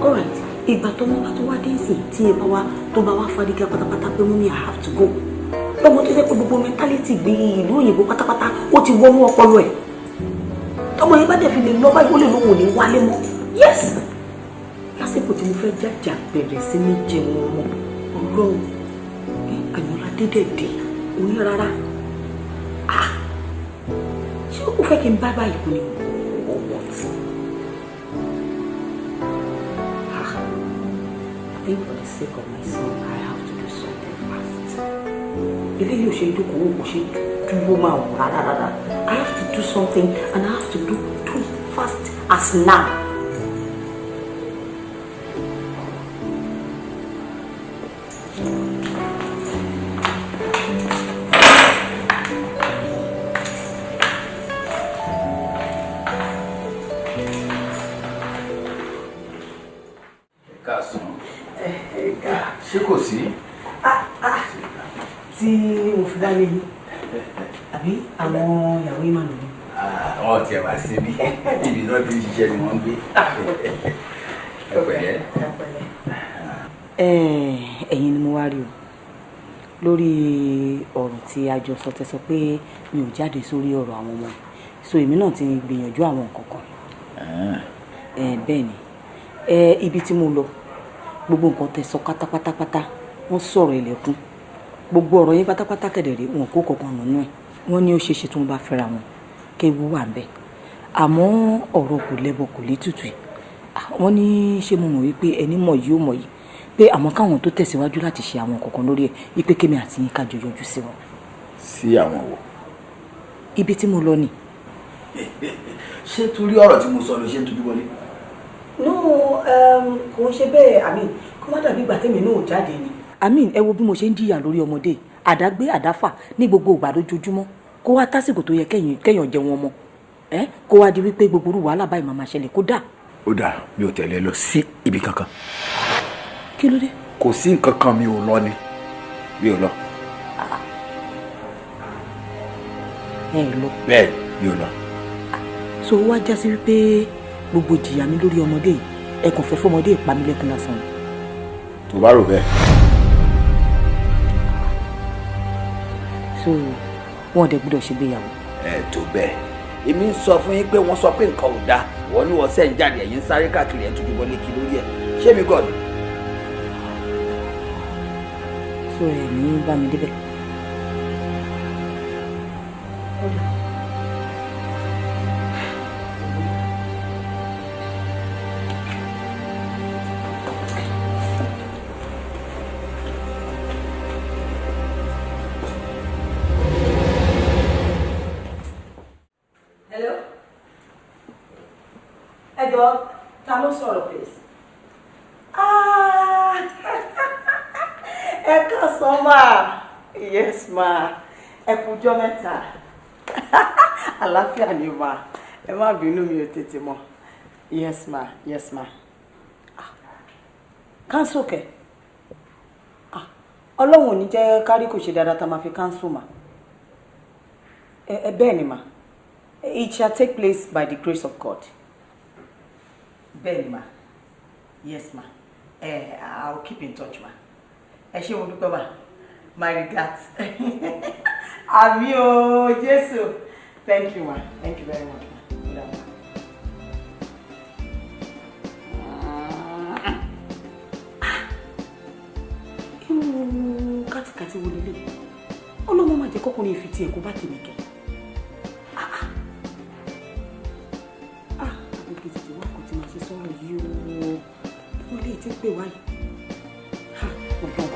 All right. Ìgbà tó mọ́ bá tó wá dé sí tí ẹ bá wá tó bá wá fárígá pátápátá pé mú mi I have to go. Lọ́mọ tó jẹ́ pé gbogbo mentality gbé ìlú òyìnbó pátápátá ó ti wọnú ọpọlọ ẹ̀. Tọ́mọ yẹn bá dẹ̀ fi lè lọ báyìí ó lè lóhùn ní wálé mọ́. Yes! Lásìkò tí mo fẹ́ jàjà bẹ̀rẹ̀ sí ní jẹun ọmọ Ọlọ́run Àyànládé dẹ̀dẹ̀ oní rárá. Ṣé ó fẹ́ kí n bá báyìí kú ni? I think for the sake of my son, I have to do something fast. Ilé yóò ṣe dúkòó kò ṣe dúró máa wò rárá. I have to do something and I have to do it fast as now.
Ṣé kò sí?
Tí mo fi dálé yìí, àbí àwọn ìyàwó ìmọ̀ nìyí.
Wọ́n ti wá síbí, ibi náà ti ṣiṣẹ́ ni wọ́n gbé. Ẹ pẹ̀lẹ́.
Ẹ̀yin ni mo wá rí o. lórí ọ̀rọ̀ tí a jọ sọ tẹ́ sọ pé mi ò jáde sórí ọ̀rọ̀ àwọn ọmọ so èmi náà ti gbìyànjú àwọn nǹkan kan. Bẹ́ẹ̀ ni ibi tí mo lọ gbogbo nǹkan tẹ́ sọ pátápátápátá wọ́n sọ̀rọ̀ ilẹ̀kùn gbogbo ọ̀rọ̀ yín pátápátá kẹ̀dẹ̀rẹ̀ wọn kó kọ̀ọ̀kan nínú ẹ̀ wọ́n ní ó ṣeéṣe tí wọ́n bá fẹ́ra wọn kéwu wà ń bẹ̀ àmọ́ ọ̀rọ̀ kò lẹ́bọ kò létùtù ẹ̀ wọ́n ní ṣé mo mọ̀ wípé ẹni mọ̀ yìí ó mọ̀ yìí pé àmọ́ káwọn tó tẹ̀síwájú láti ṣe àwọn kọ̀ọ̀kan lórí ẹ̀ wípé kémi àti yín kájọ yọjú sí wọn.
sí àwọn wo.
ibi tí mo lọ ni.
ṣé torí ọ̀rọ̀ tí mo sọ ló ṣe ń tójú wọlé.
no kò ń ṣe bẹ́ẹ̀ àmì kó má dàbí ìgbà tèmi náà jáde ni. àmì ẹ wo bí mo ṣe ń jìyà lórí ọmọdé àdágbé àdáfà ní gbogbo ìgbà lójoojúmọ́ kó wá tásìkò tó yẹ kéèyàn jẹun ọmọ kó wá di wípé gbogbo orú wàhálà báyìí máa ṣẹlẹ̀ kó dà.
ó dà mi ò tẹ̀lé lọ sí ibi kankan.
kí ló dé.
kò sí nǹkan kan mi ò lọ ni mi ò lọ.
lọ.
bẹ́ẹ̀ mi ò lọ.
so wá já sí wípé gbogbo ìjìyà mi lórí ọmọdé yìí ẹ kàn fẹ́ fọmọdé ìpamílẹ́kùn lásán.
tó bá rò bẹ́ẹ̀.
so wọn ò dẹ̀ gbọ́dọ̀ ṣègbéyàwó.
tó bẹ́ẹ̀ èmi ń sọ fún yín pé wọ́n sọ pé nǹkan ò dáa wọ́n ní wọ́n sẹ́ ń jáde ẹ̀yìn sáré káàkiri ẹ̀ tójú bọ́lé kí lórí ẹ̀ ṣé mi gọ̀ ni.
so ẹ̀ ní bá mi débẹ̀.
Ta ló sọ̀rọ̀ please? Ẹ káàsán ma. Yes ma. Ẹ kújọ́ mẹ́ta. Àlàáfíà ni ma. Ẹ má bínú mi ò tètè mọ̀. Yes ma. Yes ma. Cancel kẹ̀. Ọlọ́run ò ní jẹ́ kárí kò ṣe dáadáa tá máa fi cancel ma. Bẹ́ẹ̀ ni ma. It shall take place by the grace of God. Bẹ́ẹ̀ni ma. Yes ma. I'll keep in touch ma. Ẹ ṣé mo dúpẹ́ ma. My regards. Àmì o Jésù. Thank you ma. Thank you very much ma. Irú kátìkátì wo lélẹ̀? Ọlọ́mọ máa jẹ́ kọ́kùnrin ìfìtì ẹ̀kú bá tèmi kẹ́. Sọ̀rọ̀ yìí o wọ́n lè ti pè wáyé ọ̀dọ́.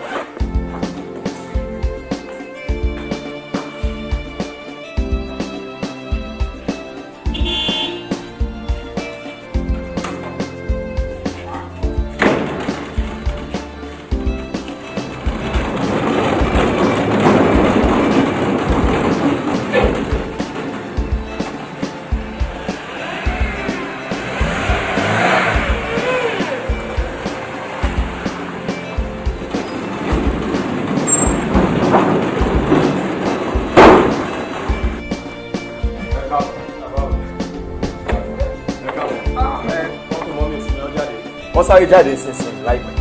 wọ́n sáré jáde sínsìn láìpẹ́.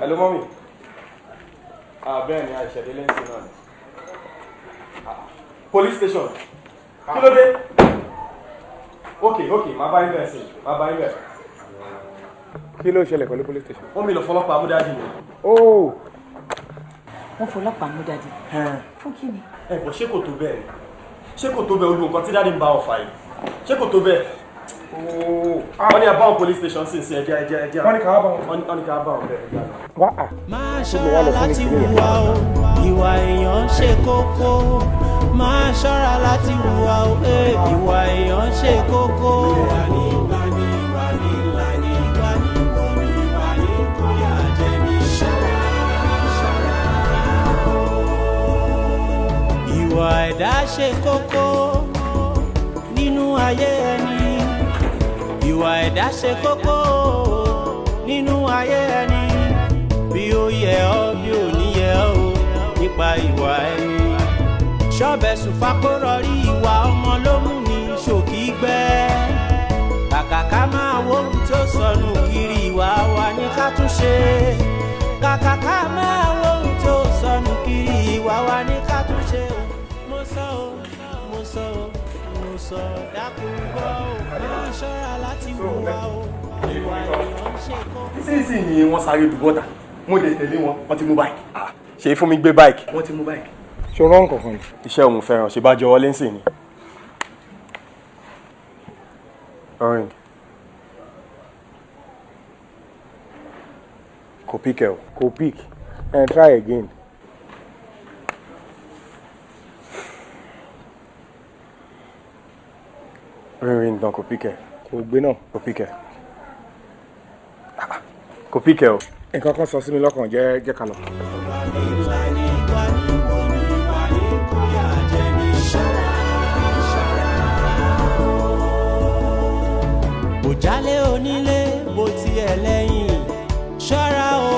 Hello mọ́mí. Bẹ́ẹ̀ ni àìṣẹ̀dé lẹ́sìn náà ni. Police station. Kí ló dé? Okay, máa bá yín bẹ̀ sí. Máa bá yín bẹ̀.
Kí ló ṣẹlẹ̀ pẹ̀lú police station?
Wọ́n mi lọ fọlọ́pàá amúdájì mi.
Oh.
Wọ́n fọlọ́pàá amúdájì. Fún kí ni?
Bọ̀ ṣé kò tó bẹ́ẹ̀ ni? Ṣé kò tó bẹ́ẹ̀ olú nǹkan tí dáadé ń bá ọ̀fà yìí? Ṣé kò tó bẹ́ẹ̀? Wọ́n ní àbáwọn police station sì ń sin ẹjẹ́.
Wọ́n ní ká bá wọn.
Wọ́n ní ká bá wọn bẹ́ẹ̀.
Wá à.
Máa ṣọ́ra láti hùwà o, ìwà èèyàn ṣe kókó. Máa ṣọ́ra láti hùwà o, ìwà èèyàn ṣe kókó. Ìwà ẹ̀dá ṣe kókó nínú ayé ẹni. Ìwà ẹ̀dá ṣe kókó nínú ayé ẹni. Bí ó yẹ ọ́ bí ò ní yẹ ọ́ nípa ìwà ẹni. Ṣọ́bẹ̀ sùfà kó rọrí ìwà ọmọ ló mú ní ṣòkì gbẹ́. kàkà ká máa wo ohun tó sọnù kiri ìwà wa ní ká tún ṣe kàkà ká máa wo ohun tó sọnù kiri ìwà wa ní ká tún ṣe mo sọ dákun gbọ́ máa ṣọ́ra láti wùwà o ìwà èèyàn ń ṣe kó.
nísinsìnyí ni wọ́n sáré du bọ́tà mo lè tẹ̀lé wọn wọ́n ti mú báìkì. ṣe fún mi gbé báìkì. wọ́n ti mú báìkì.
ṣé o rán kankan ni.
iṣẹ́ òun fẹ́ràn ṣe bá jọ wọlé ńsìn ni. orange kò pick ẹ o.
kò pick try again.
ring náà kò pick ẹ.
kò gbé náà.
kò pick ẹ. kò pick ẹ o.
nǹkan kan sọ sí mi lọ́kàn jẹ́ ká lọ.
òjálé onílé bó tiẹ̀ lẹ́yìn ṣọ́ra o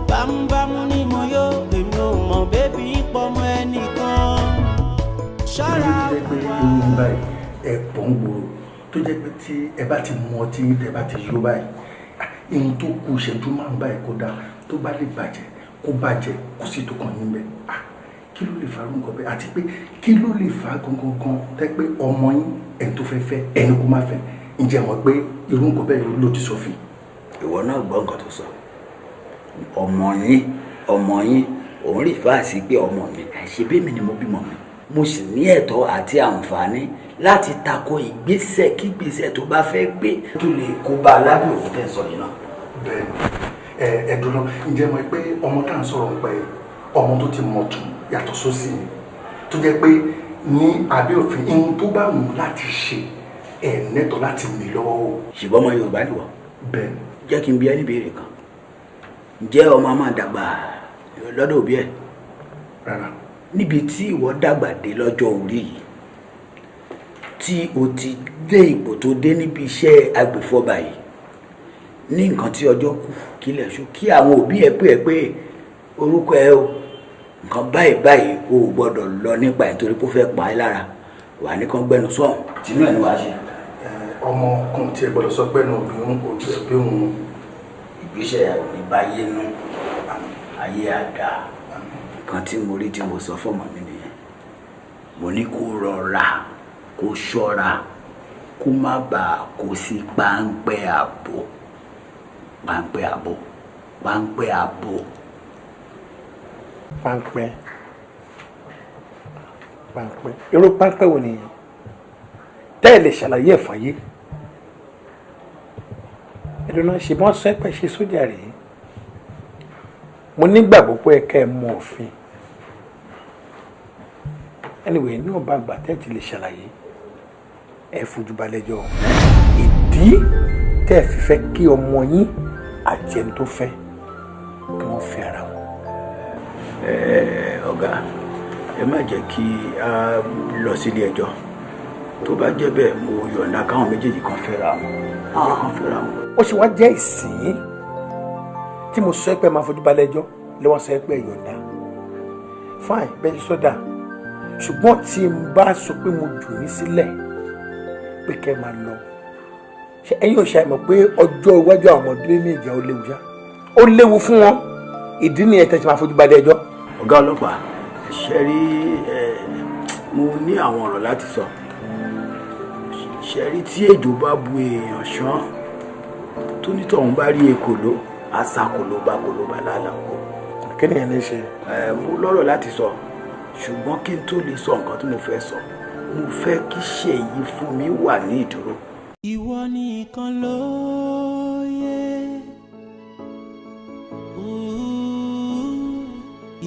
bámúbámú ni mo yó èmi ò mọ̀ bébí pọ́mọ ẹnìkan ṣọ́ra o.
tó jẹ́ pé irú báyìí ẹ̀ pọ̀ ń gbòòrò tó jẹ́ pé tí ẹ bá ti mu ọtí tẹ bá ti yó báyìí ihun tó kù ìṣẹ́jú márùn-ún báyìí kó dáa tó bá lè bàjẹ́ kó bàjẹ́ kó sì tó kàn yín bẹ́ẹ̀ kí ló lè fa irú nǹkan bẹ́ẹ̀ àti pé kí ló lè fa gangan tẹ́ pé ọmọ yín ẹni tó fẹ́ fẹ́ ẹni kó má fẹ́ ǹjẹ́ mọ̀ pé irú nǹkan bẹ́ẹ̀ ló ti sófin.
ìwọ náà gbọ́ nǹkan tó sọ ọmọ yín òun rí fáàsì pé ọmọ mi àìṣebí mi ni mo bímọ mi mo sì ní ẹ̀tọ́ àti àǹfààní láti tako ìgbésẹ̀ kí ìgbésẹ̀ tó bá fẹ́ gbé tó lè kó bá alábẹ́ òfin tẹ̀ sọ yìí náà.
bẹ́ẹ̀ni ẹdùn náà ǹjẹ́ mọ̀ pé ọmọ tá à ń sọ̀rọ̀ pé ọmọ tó ti mọ̀ tún yàtọ̀ sósì ni tó jẹ́ pé ní abẹ́ òfin ihun tó bá wù láti ṣe nẹ́tọ̀ láti mi lọ́wọ́ o.
ṣùgbọ́n ọmọ Yorùbá nìwọ.
bẹ́ẹ̀ni.
jẹ́ kí n bi ẹ́ ní ìbéèrè kan ǹjẹ́ ọmọ máa dàgbà lọ́dọ̀ òbí ẹ̀.
rárá.
níbi tí ìwọ dàgbà dé lọ́jọ́ orí yìí tí o ti dé ipò tó dé níbi iṣẹ́ agbèfọ́ba yìí ní nǹkan tí ọjọ́ kù kílẹ̀ ṣú kí àwọn òbí ẹ pé orúkọ ẹ o nǹkan báyìí o ò gbọ́dọ̀ lọ nípa ẹ̀ torí kó fẹ́ pa ẹ́ lára wà ní kan gbẹnu sọ̀hún tinú ẹ̀ ni wàá ṣe.
ọmọ kan tí ẹ gbọ́dọ̀ sọ pé náà òbí òun
ìgbésẹ̀ ìbáyé nú ayé àdá kan tí mo rí tí mo sọ fọmọ mi nìyẹn mo ní kó rọra kó ṣọ́ra kó má bàa kó sí páńpẹ́ àbò.
páńpẹ́ irú páńpẹ́ wo nìyẹn tẹ́ ẹ lè ṣàlàyé ẹ̀ fàyè ẹ̀dùn náà ṣe wọ́n sọ ẹ́ pẹ́ ṣe sójà rèé mo nígbàgbọ́ pé ẹ̀ka ẹ̀ mọ òfin anyway ní ọba àgbà tẹ́ ẹ ti lè ṣàlàyé ẹ fojú balẹ̀-ẹjọ́ ìdí tẹ́ ẹ fi fẹ́ kí ọmọ yín àti ẹni tó fẹ́ kí wọ́n fẹ́ ara wọn.
ọ̀gá ẹ má jẹ́ kí a lọ sílé ẹjọ́ tó bá jẹ́ bẹ́ẹ̀ mo yọ̀ǹda káwọn méjèèjì kan fẹ́ra wọn.
ó ṣe wá jẹ́ ìsìn tí mo sọ pé máa fojú balẹ̀-ẹjọ́ lọ́wọ́ sọ pé yọ̀ǹda fine bẹ́ẹ̀ ṣe sọ́dà ṣùgbọ́n tí n bá sọ pé mo jù yín sílẹ̀ pé kẹ́ máa lọ ṣe ẹ̀yin ò ṣàìmọ̀ pé ọjọ́ iwájú àwọn ọmọdé méje ó léwu ṣá ó léwu fún wọn ìdí nìyẹn tẹ́ ti máa fojú balẹ̀-ẹjọ́.
ọ̀gá ọlọ́pàá ṣe rí mo ní àwọn ọ̀rọ̀ láti sọ ṣe rí tí ejò bá bu èèyàn ṣán tó nítọ̀hún bá rí ekòló àṣà kòlóbá lálàkó.
kí ni ẹ̀ ní ṣe.
mo lọ́rọ̀ láti sọ ṣùgbọ́n kí n tó lè sọ nǹkan tí mo fẹ́ sọ mo fẹ́ kí ṣèyí fún mi wà ní ìdúró.
ìwọ nìkan ló yẹ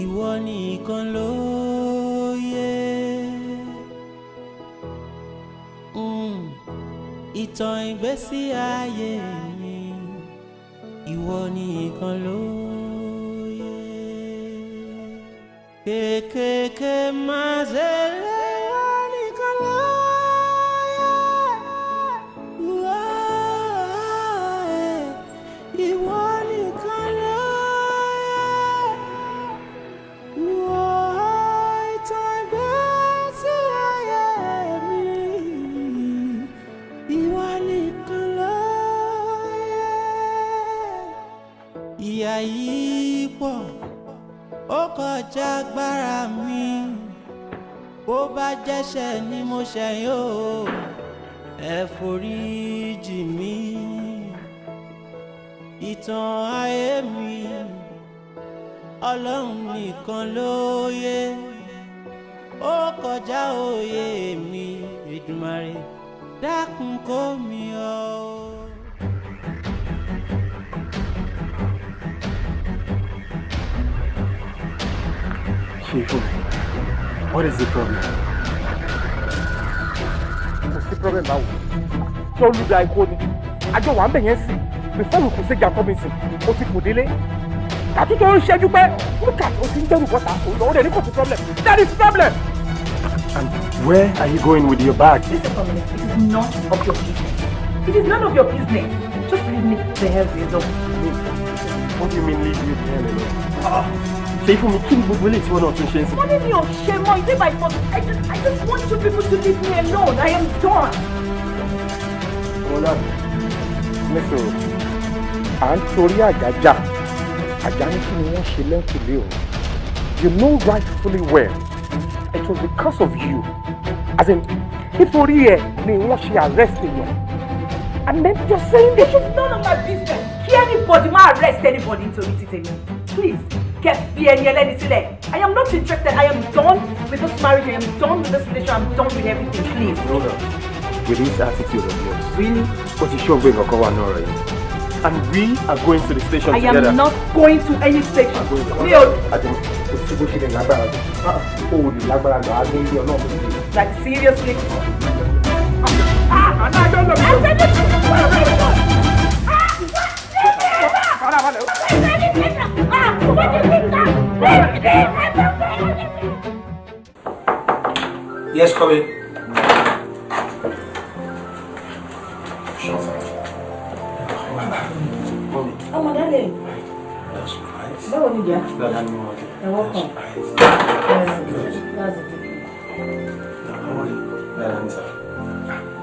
ìwọ nìkan ló yẹ ìtàn ìgbésí ayé mi ìwọ nìkan ló yẹ kékeré máa ṣe lé ìwọ nìkan ló yẹ ìwọ nìkan ló yẹ ìtàn ìgbésí ayé mi ìwọ nìkan. kọjá agbára mi bó bá jẹ́ṣẹ̀ ni mo ṣẹ̀ o ẹ foríjì mi ìtàn ayé mi Ọlọ́run nìkan ló yé ó kọjá òye mi Èdùmàrè dákun kó mi yọ.
Shifu, what is the problem? What's the problem now? Ṣé olùdá ikú ni? Àjọ wà ń bẹ̀ yẹn sí. Before we could say Jacob Mason, ó ti kò délé. Àtúntò tó ń ṣẹ́jú pé look at ó ti ń dẹ́rù bọ́ta. Ó dẹ̀ ní kò sí problem. That is problem. And where are you going with your bag?
Listen, Dominic, it is not of your business. It is none of your business. Just leave me the hell alone.
What do you mean leave you the hell alone? Say for me, kí ni gbogbo eléyìí tí wọ́n náà tún ṣe ń sìn?
Wọ́n ní mi ò ṣe mọ́, is it my fault? I just want you people to leave me alone. I am done.
Ọlá, nísòro, à ń torí àjájá. Àjá ní kí ni wọ́n ṣe lẹ́kùnlé o. You know rightfully well. It was because of you. As in, nítorí ẹ̀ ni wọ́n ṣe arrest èèyàn. And then you're saying that
it is none of my business. Kí anybody má arrest anybody nítorí títẹ̀ mi. Please, get fi ẹni ẹlẹ́ni sílẹ̀. I am not interested. I am done with this marriage. I am done with this relationship. I am done with everything. Please.
No. With this attitude of yours. Really? What is your going to cover now, right? And we are going to the station together.
I am not going to any station. Like seriously?
Yes, come in.
Oh, my darling.
That's nice.
Báwo ni ìyá? You're welcome.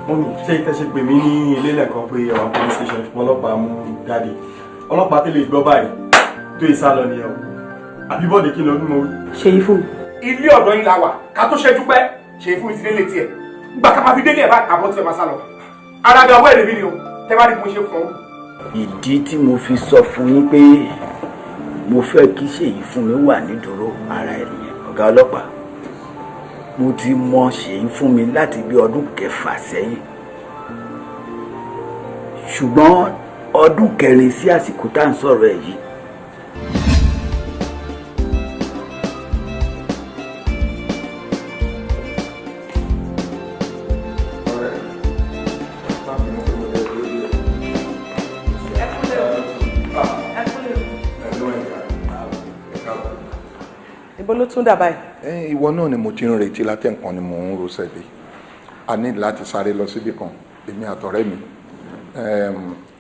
Mọ́mí, ṣé ìtẹ́ṣe pè mí ní ilé lẹ́kọ̀ọ́ pé àwọn police station fún ọlọ́pàá mú dáàdì? Ọlọ́pàá tẹ́lẹ̀ gbọ́ báyìí tó ìsálọ ni ẹ̀ o. Àbíbọ̀dé kí ló ní mo wí?
Ṣèyí fún mi.
Ilé ọ̀dọ́ yín la wà, ká tó ṣẹ́jú pẹ́, ṣèyí fún mi ti délé tiẹ̀. Gbà ká máa fi délé ẹ̀ bá àbọ̀ tí ẹ máa sá lọ. Ara mi ọwọ́ èrè mi ni o, tẹ bá rí mo ṣe fún ọ.
Ìdí tí mo fi sọ fún yín pé mo fẹ́ kí Ṣèyí fún mi wà nídúró ara ẹ̀ nìyẹn. Ọ̀gá ọlọ́pàá, mo ti mọ Ṣèyí fún mi láti bí ọdún 6 sẹ́yìn. Ṣùgbọ́n ọdún 4 sí àsìkò tá à ń sọ̀rọ̀ ẹ̀ yìí.
Ibo ló tún dà báyìí?
Ìwọ náà ni mo ti ń retí láti nǹkan ni mò ń rosẹ̀ dé. A ní láti sáré lọ síbì kan, èmi àtọ̀rẹ́ mi.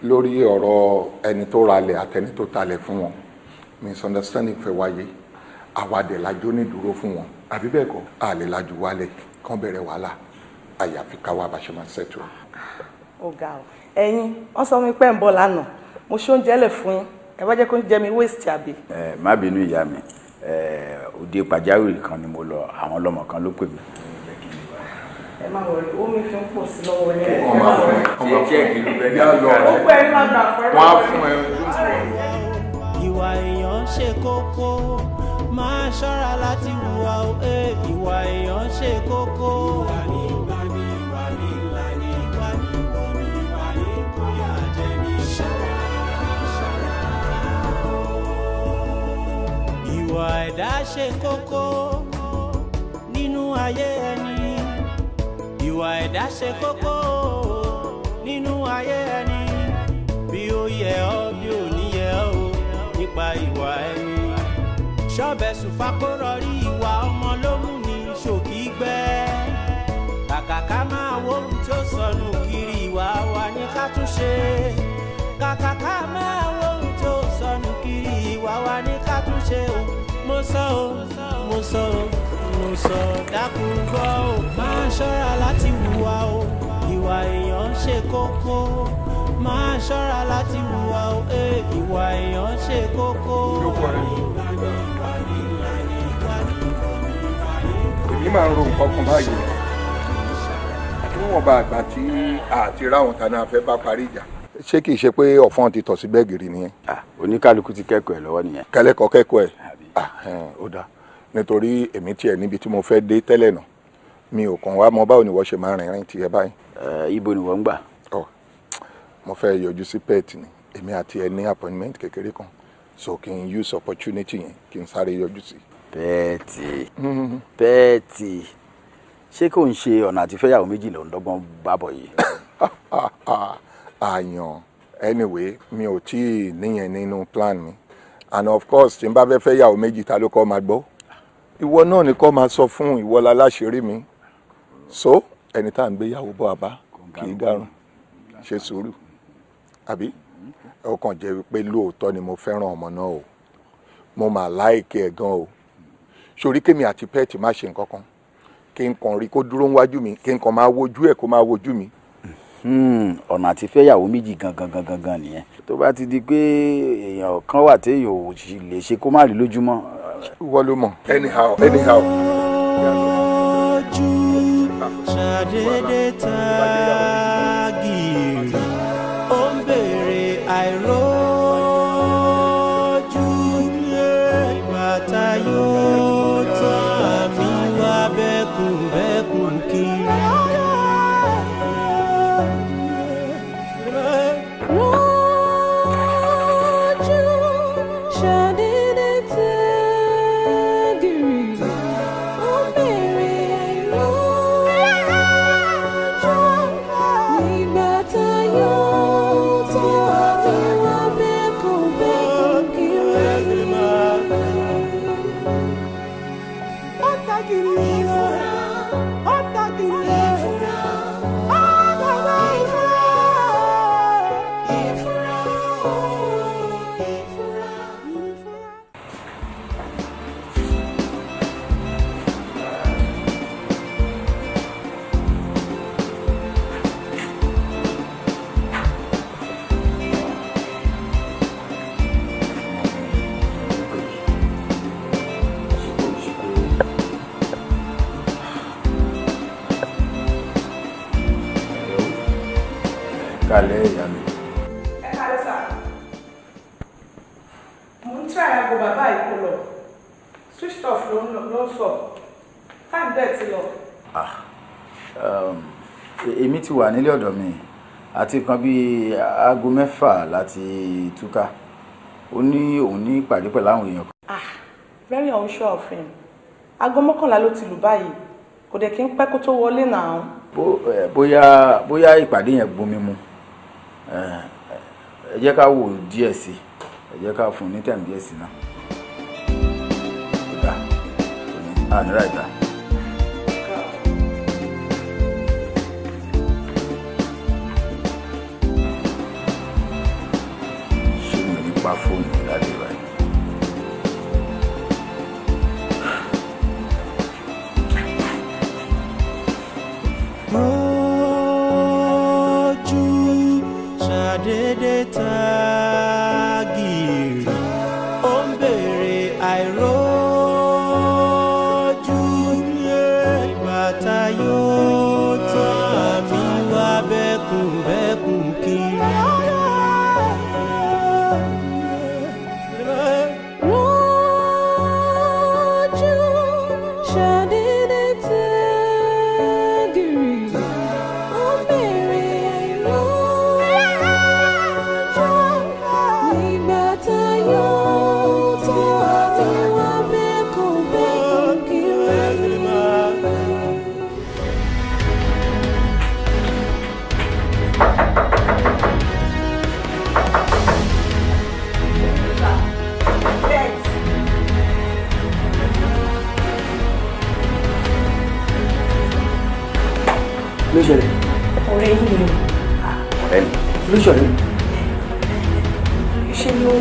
Lórí ọ̀rọ̀ ẹni tó ralẹ̀ àtẹni tó talẹ̀ fún wọn. Misunderstanding fẹ́ wáyé. Àwàdẹ̀ lájọ́ ní dúró fún wọn. Àbí bẹ́ẹ̀ kọ́, a lè lajú wálẹ̀ kán bẹ̀rẹ̀ wàhálà. Àyàfi káwá bá ṣe máa ṣètò.
Ó ga ọ. Ẹ̀yin, wọ́n sọ mi pé ń bọ̀ lánàá. Mo ṣe oúnjẹ lẹ̀ fún yín. Ẹ wá jẹ́ kó jẹ mi waste àbí.
Má bínú ìyá mi. Òde pàjáwìrì kan ni mo lọ, àwọn ọlọ́mọ kan ló pè mí.
Ẹ má wọrí, omi fi ń pọ̀ sí lọ́wọ́ ẹ.
Ọmọ fún ẹ, ọmọ fún ẹ, ìgbẹ́ lọ.
Ó pẹ́ ẹ má dà pẹ́.
Wọ́n á fún ẹ.
Ìwà èèyàn ṣe kókó, máa ṣọ́ra láti hùwà o. Ìwà èèyàn ṣe kókó. Ìwà ẹ̀dá ṣe kókó nínú ayé ẹni. Ìwà ẹ̀dá ṣe kókó nínú ayé ẹni. Bí ó yẹ ọ́ bí ò ní yẹ ọ́ o nípa ìwà ẹni. Ṣọ́bẹ̀ sùfà kó rọrí ìwà ọmọ ló mú ní ṣòkì gbẹ́. Kàkà ká máa wo ohun tó sọnù kiri ìwà wa ní ká tún ṣe. Kàkà ká máa wo ohun tó sọnù kiri ìwà wa ní ká tún ṣe o. Mo sọ dákun gbọ́ o. Máa ṣọ́ra láti hùwà o. Ìwà èèyàn ṣe kókó. Máa ṣọ́ra láti hùwà o. Ìwà èèyàn ṣe kókó.
máa ń ro nǹkan kan báyìí níwọ̀n bá àgbà tí àti ráwọn tani afẹ́ bá parí ìjà ṣé kìí ṣe pé ọ̀fọ́n ti tọ̀ sí bẹ́ẹ̀gìrì nìyẹn.
oníkálukú ti kẹ́kọ̀ọ́ ẹ̀ lọ́wọ́ nìyẹn.
kẹ́kọ̀ọ́ ẹ̀ ó dáa nítorí èmi tiẹ̀ níbi tí mo fẹ́ dé tẹ́lẹ̀ náà mi ò kàn wá mọ báwo ni wọ́n ṣe máa rìnrìn tiẹ̀ báyìí.
ibo ni wọ́n ń gbà.
mo fẹ́ yọjú sí pet ni èmi àti ẹ ní appointment kékeré kan so kí n use opportunity yẹn kí n sáré yọjú sí.
pẹ́ẹ̀tì ṣé kò ń ṣe ọ̀nà àti fẹ́yàwó méjì ló ń dọ́gbọ́n bábọ̀ yìí.
àyàn anyway mi ò tí ì níyẹn nínú plan mi and of course tí n bá fẹ́ fẹ́yàwó méjì ta ló kọ́ máa gbọ́ ìwọ náà ni kọ́ máa sọ fún ìwọ láláṣẹ́rí mi so ẹni tá à ń gbéyàwó bọ́ àbá kì í dárùn ṣe sùúrù àbí ó kàn jẹ́ pé lóòótọ́ ni mo fẹ́ràn ọmọ náà o mo mà láìkẹ́ ẹ̀ gan o sórí kémi àti pẹ́ẹ̀tì má ṣe nǹkan kan kí n kàn rí kó dúró níwájú mi kí n kàn máa wojú ẹ̀ kó máa wojú mi.
ọ̀nà àti fẹ́yàwó méjì gangan nìyẹn tó bá ti di pé èèyàn kan wà téèyàn ò lè ṣe kó má rí lójúmọ́.
wọ́n ló mọ̀ anyhow.
ṣàdédé tàgìrì ó ń béèrè àìrójú bàtà yóò tán àmì wá bẹ́kùn kiri.
Kálẹ̀ ìyá mi.
Ẹ kálẹ̀ sà. Mo ń try aago bàbá ìkọlọ̀. Switch off ló ń sọ. Time bẹ́ẹ̀ ti lọ.
Èmi ti wà nílé ọ̀dọ̀ mi àti kan bíi aago 6 láti túká. Ó ní òun ní ìpàdé pẹ̀lú àwọn èèyàn.
Very unsure of him. Aago 11 ló ti lù báyìí. Kò dẹ̀ kí ń pẹ́ kó tó wọlé náà.
Bóyá ìpàdé yẹn gbomi mu. Ẹ jẹ́ ká wò díẹ̀ sí ẹ jẹ́ ká fún ní time díẹ̀ sí náà. Nira ìta. Ṣé mi ní pa fóònù láti báyìí?
Ṣàdédé tàgìrì ó ń béèrè àìrójú bàtà yóò tán àmì wá bẹ́kùn kiri.
Ló ṣẹlẹ̀?
Ọ̀rẹ́ yìí ni.
Ọ̀rẹ́ mi. Ló ṣẹlẹ̀?
Ṣé ló.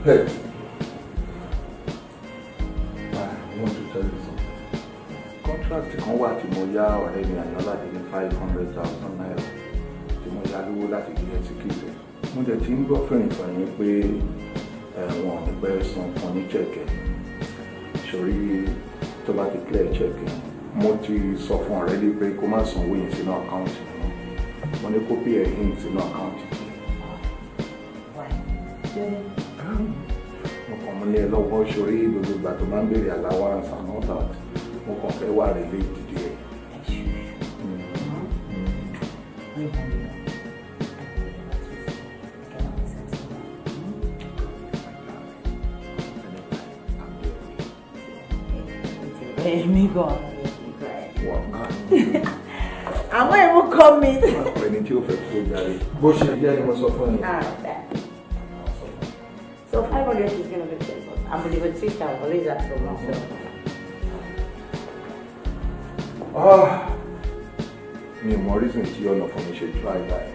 Pet. I want to tell you something. Contract kan wà tí mo yá ọ̀rẹ́ mi Àyànládé ní 500,000 naira. lówó láti di execute. Mo dẹ̀ ti ń gbọ́ fẹ̀yìntàn pé wọn ò ní pẹ́ san fún ní chẹ́ẹ̀kì. Sórí tó bá ti clear chẹ́ẹ̀kì. Mo ti sọ fún already pé kó má san owó yẹn sínú àkáǹtì mi. Mo ní kó pay ẹ̀yìn sínú àkáǹtì mi. Mo kàn mú lé lọ́wọ́ sórí gbogbo ìgbà tó máa ń béèrè allowance and all that. Mo kàn fẹ́ wà rẹ̀ lé ìdíje ẹ̀.
Me go. Àwọn ẹ̀mú kọ́ mi.
Ẹni tí ó fẹ́ kó jáde. Bó ṣe jẹ́ ni mo sọ fún ẹ.
So 500 is going to be paid. I believe it's 6,000. What is that for myself?
Mi ò mọ reason tí ọ̀nà fún mi ṣe try that.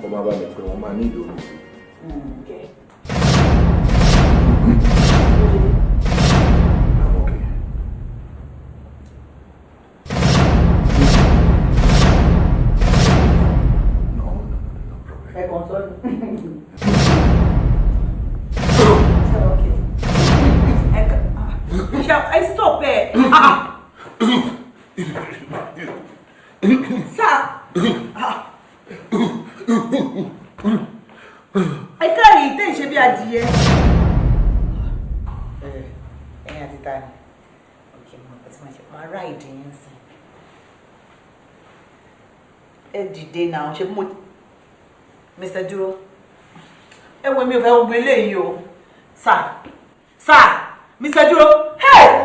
Kò máa bá mi pé wọ́n máa ní ìlú mi sí.
Okay.
I'm okay. No problem.
I console. Shall I stop it? Sir! I can't eat it, she be a dear. At the time. Okay, that's my riding. Every day now, she mood. Mr. Duro. And when you have believe you, sir. Sir! Mr. Duro, hey!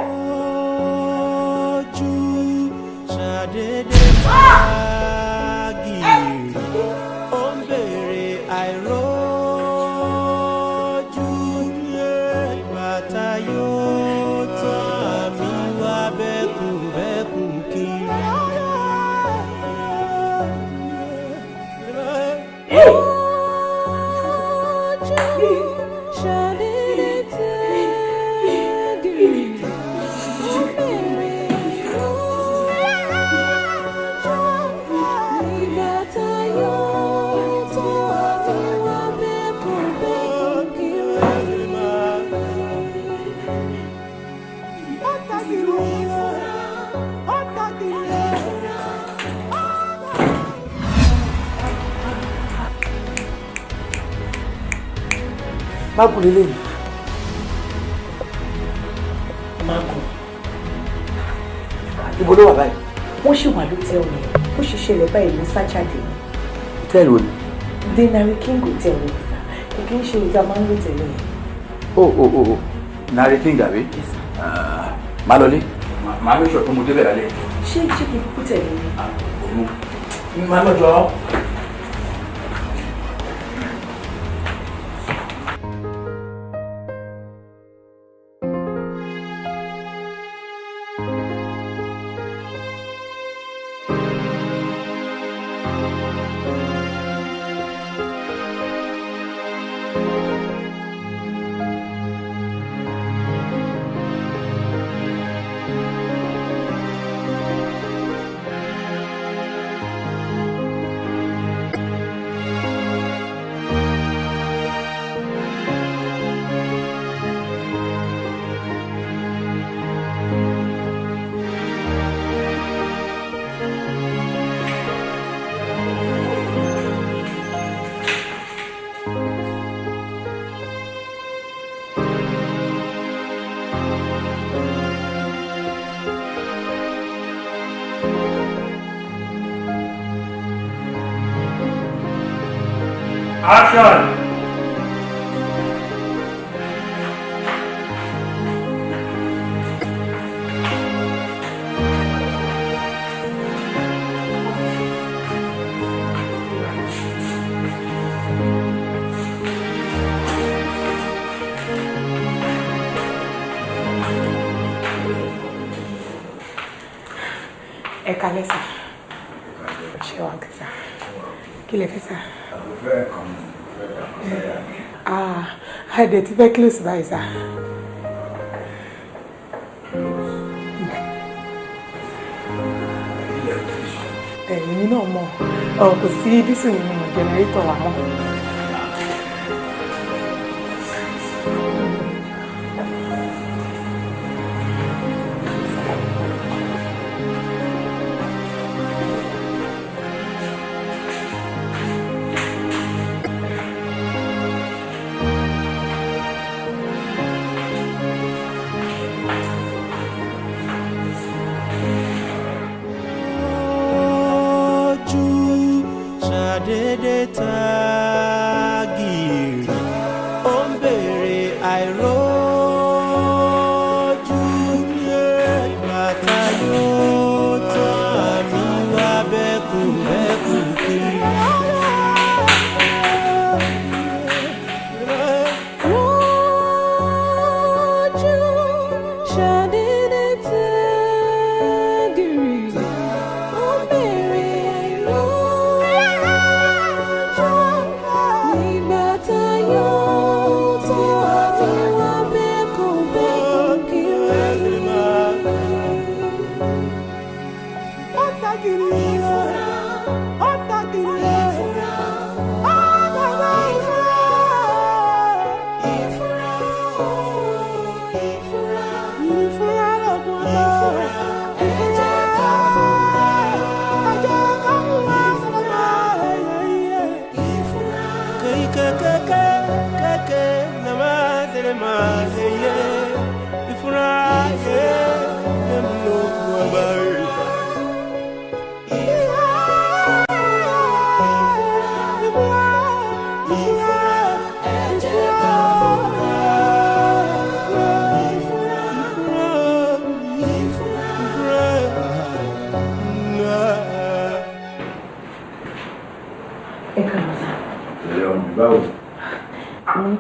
Magu lele mi. Magu. Ibo ló wà báyìí? Wọ́n ṣì wà lótẹ́ẹ̀lì yẹn. Ó ṣe ṣẹlẹ̀ báyìí ní Sájáde.
Hòtẹ́ẹ̀lì wo ni?
Denari King Hotel ni. Kìkì ń ṣe ìta máa ń lò tẹ̀lé yẹn.
Nari King àbí? Má lọ lé. Màá ní ìṣọ̀ tó mo débẹ̀ lálẹ́.
Ṣé kí n kú tẹ̀lé mi?
Má lọ́jọ́.
Action!
Ẹ kálẹ́ sà. Ṣé wàá kí sà? Kí lẹ fẹ́ sà? A dẹ̀ ti fẹ́ close báyìí sà.
Èmi náà mọ̀ kò sí dísù nínú jẹnẹrétọ̀ wa mọ́.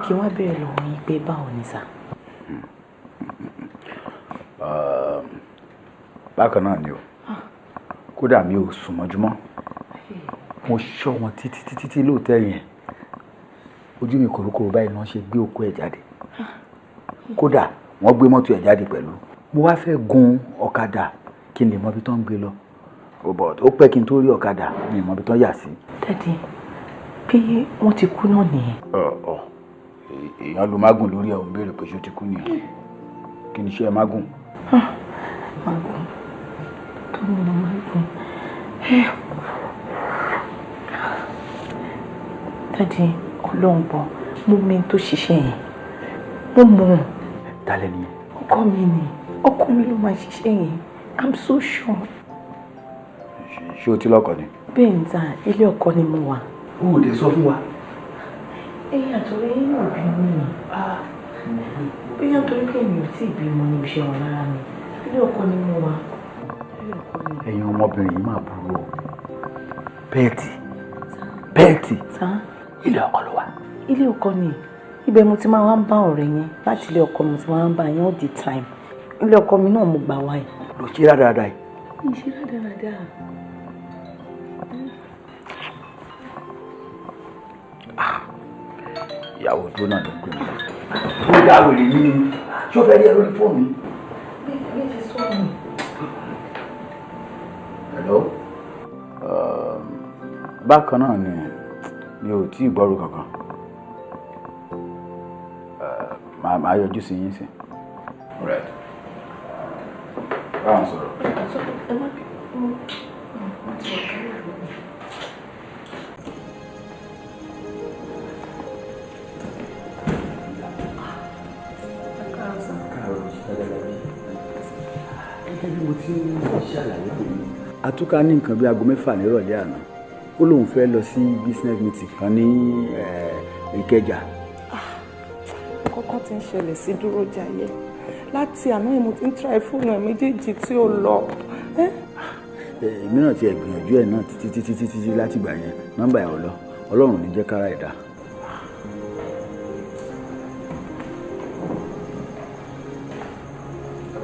Kí wọ́n bẹ̀rẹ̀ lọ́wọ́ yín pé báwo ni sà.
Bákan náà ni o kódà mi ò sùn mọ́júmọ́ mo ṣọ́ wọn títí lóòótọ́ yẹn ojú mi kòrókòrò báyìí náà ṣe gbé òkú ẹ̀ jáde kódà wọ́n gbé mọ́tò ẹ̀ jáde pẹ̀lú mo wá fẹ́ gun ọ̀kadà kí n lè mọ ibi tó ń gbé lọ ó pẹ́ kí n tó rí ọ̀kadà mi mọ ibi tó ń yà sí.
Dádì bí wọ́n ti kú náà nìyẹn.
Èèyàn ló mágùn lórí ẹ̀ ò ń béèrè pé ṣé ó ti kú nìyẹn kí ni iṣẹ́ mágùn.
Mágùn tó ń lọ mágùn. Dádì ọlọ́run bọ̀ mo mẹ́ni tó ṣiṣẹ́ yẹn mo mọ̀.
Tálẹ̀ nìyẹn.
Ọkọ mi ló máa ṣiṣẹ́ yẹn I'm so sure.
Ṣé o ti lọ́kọ ni?
Bẹ́ẹ̀ ni ta ilé ọkọ ni mo wà.
O ò dé sọ fún wa.
Ẹ̀yin àtọ̀rẹ́ yín ò bí mi. Bóyá nítorí pé mi ò tí ì bímọ níbi iṣẹ́ wọn lára mi. Ilé ọkọ ni mo wà.
Ẹ̀yin ọmọbìnrin yìí máa burú o. Pẹ́ẹ̀tì. Ilé ọkọ ló wà.
Ilé ọkọ ni. Ibẹ̀ mo ti máa wá ń bá ọ̀rẹ́ yẹn. Láti ilé ọkọ mo ti máa ń bá yẹn all the time. Ilé ọkọ mi náà mo gbà wá ẹ̀.
Lò ṣe rádaràda yìí.
Mi ṣe rádaràda.
Ìyàwó tó náà ló pè mí. Ó dá wèrè yìí ni ṣó fẹ́ rí ẹ lórí fóònù mi.
Bí ti sọ mi.
Hello. Bákan náà ni mi ò tí ì gbọ́rò kankan. Màá yọjú sí yín sí. Alright. Báwọn sọ̀rọ̀.
Ẹ má bí mo ti wà kárí ìlú.
Gẹ́gẹ́ bí mo ti ń ṣàlàyé pé Atúká ní nǹkan bí aago 6 nírọ̀lẹ́ àná ó lóun fẹ́ lọ sí business meeting kan ní Ìkẹjà.
Kọ́kọ́ ti ń ṣẹlẹ̀ sí dúró jayé láti àná yìí mo ti ń try fóònù ẹ̀ méjèèjì tí ó lọ.
Èmi náà ti gbìyànjú ẹ̀ náà títí láti gbà yẹn nọ́mbà ẹ̀ ò lọ Ọlọ́run ní jẹ́ kára ẹ̀ dá.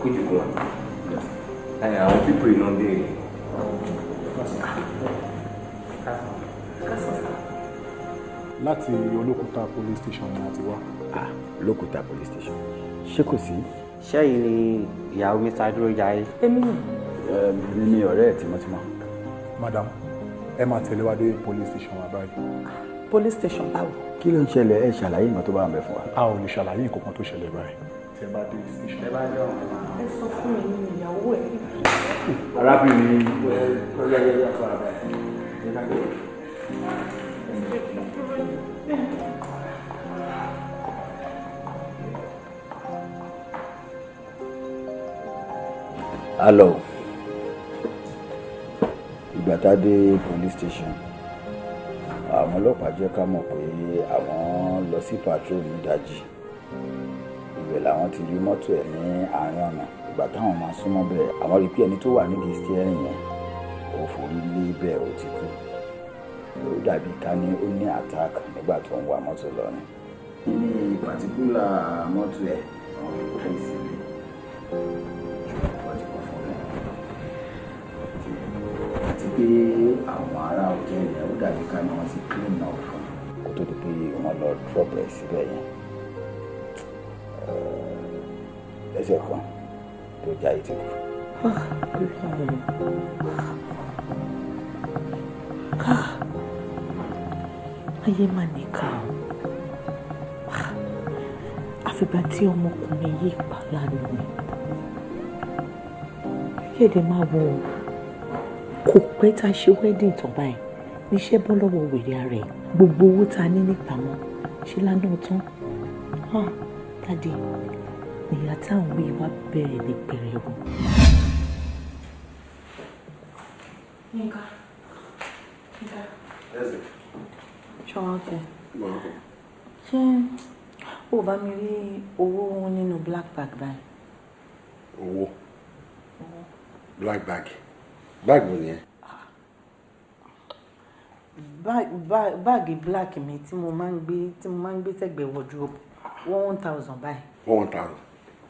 Kójúkọ́ àwọn pípọ̀ iná béèrè.
Láti Olókùta police station ni a ti wá.
Olókùta police station ṣé kò sí?
Ṣẹ́yìn ni ìyàwó Mr. Dúrójayé.
Èmi ni.
Èmi ni ọ̀rẹ́ ẹ̀ tímọ́tímọ́.
Madam, ẹ máa tẹ̀lé wa dé police station wa báyìí.
Police station báwo?
Kí ló ń ṣẹlẹ̀? Ẹ ṣàlàyé nǹkan tó bá ń bẹ fún wa.
A ò lè ṣàlàyé nǹkan tó ṣẹlẹ̀ báyìí. Tẹ́ bá dé station. Ẹ bá dé ọ̀hún.
Ẹ sọ fún mi ní ìyàwó ẹ̀.
Arábìnrin hello. Ìgbà tá a dé police station, àwọn ọlọ́pàá jẹ́ ká mọ̀ pé àwọn lọ sí patrol ní ìdájí. Ibẹ̀ làwọn ti rí mọ́tò ẹ̀ ní àárín ọ̀nà. Ìgbà táwọn máa súnmọ́ bẹ́ẹ̀, àwọn rí pé ẹni tó wà nídìí steering yẹn ó forí lé bẹ́ẹ̀ ó ti kú. Ó dàbí ká ní ó ní attack nígbà tó ń wa mọ́tò lọ ni. Ní pàtíkúlà mọ́tò ẹ̀ wọ́n fi kó fẹ́ sílé. Àti pé àwọn ará hòtẹ́ẹ̀lì ẹ̀ ó dàbí ká ní wọ́n ti clean up fún un kó tó di pé wọ́n lọ drop ẹ̀ síbẹ̀ yẹn. Lẹ́sẹ̀ kan tó já etí kù.
Ayé mà níkà o. Àfìgbà tí ọmọkùnrin yìí pa lánàá ni. Kéde máa wọ kò pẹ́ tá a ṣe wedding tán báyìí níṣẹ́ bọ́ lọ́wọ́ wèrè ara ẹ̀. Gbogbo owó tá a ní nípamọ́ ṣe lánàá tán. Dádì, ìyá táwọn wí wá bẹ̀rẹ̀ ní pẹ̀rẹ̀wò. Yínká. Ṣọ́ọ́kẹ́. Ṣé o bá mi rí owó nínú black bag báyìí?
Owó? Black bag? Bag wo ni ẹ?
Báàgì black mi tí mo máa ń gbé sẹ́gbẹ̀ẹ́ wardrobe 1,000 báyìí.
1,000?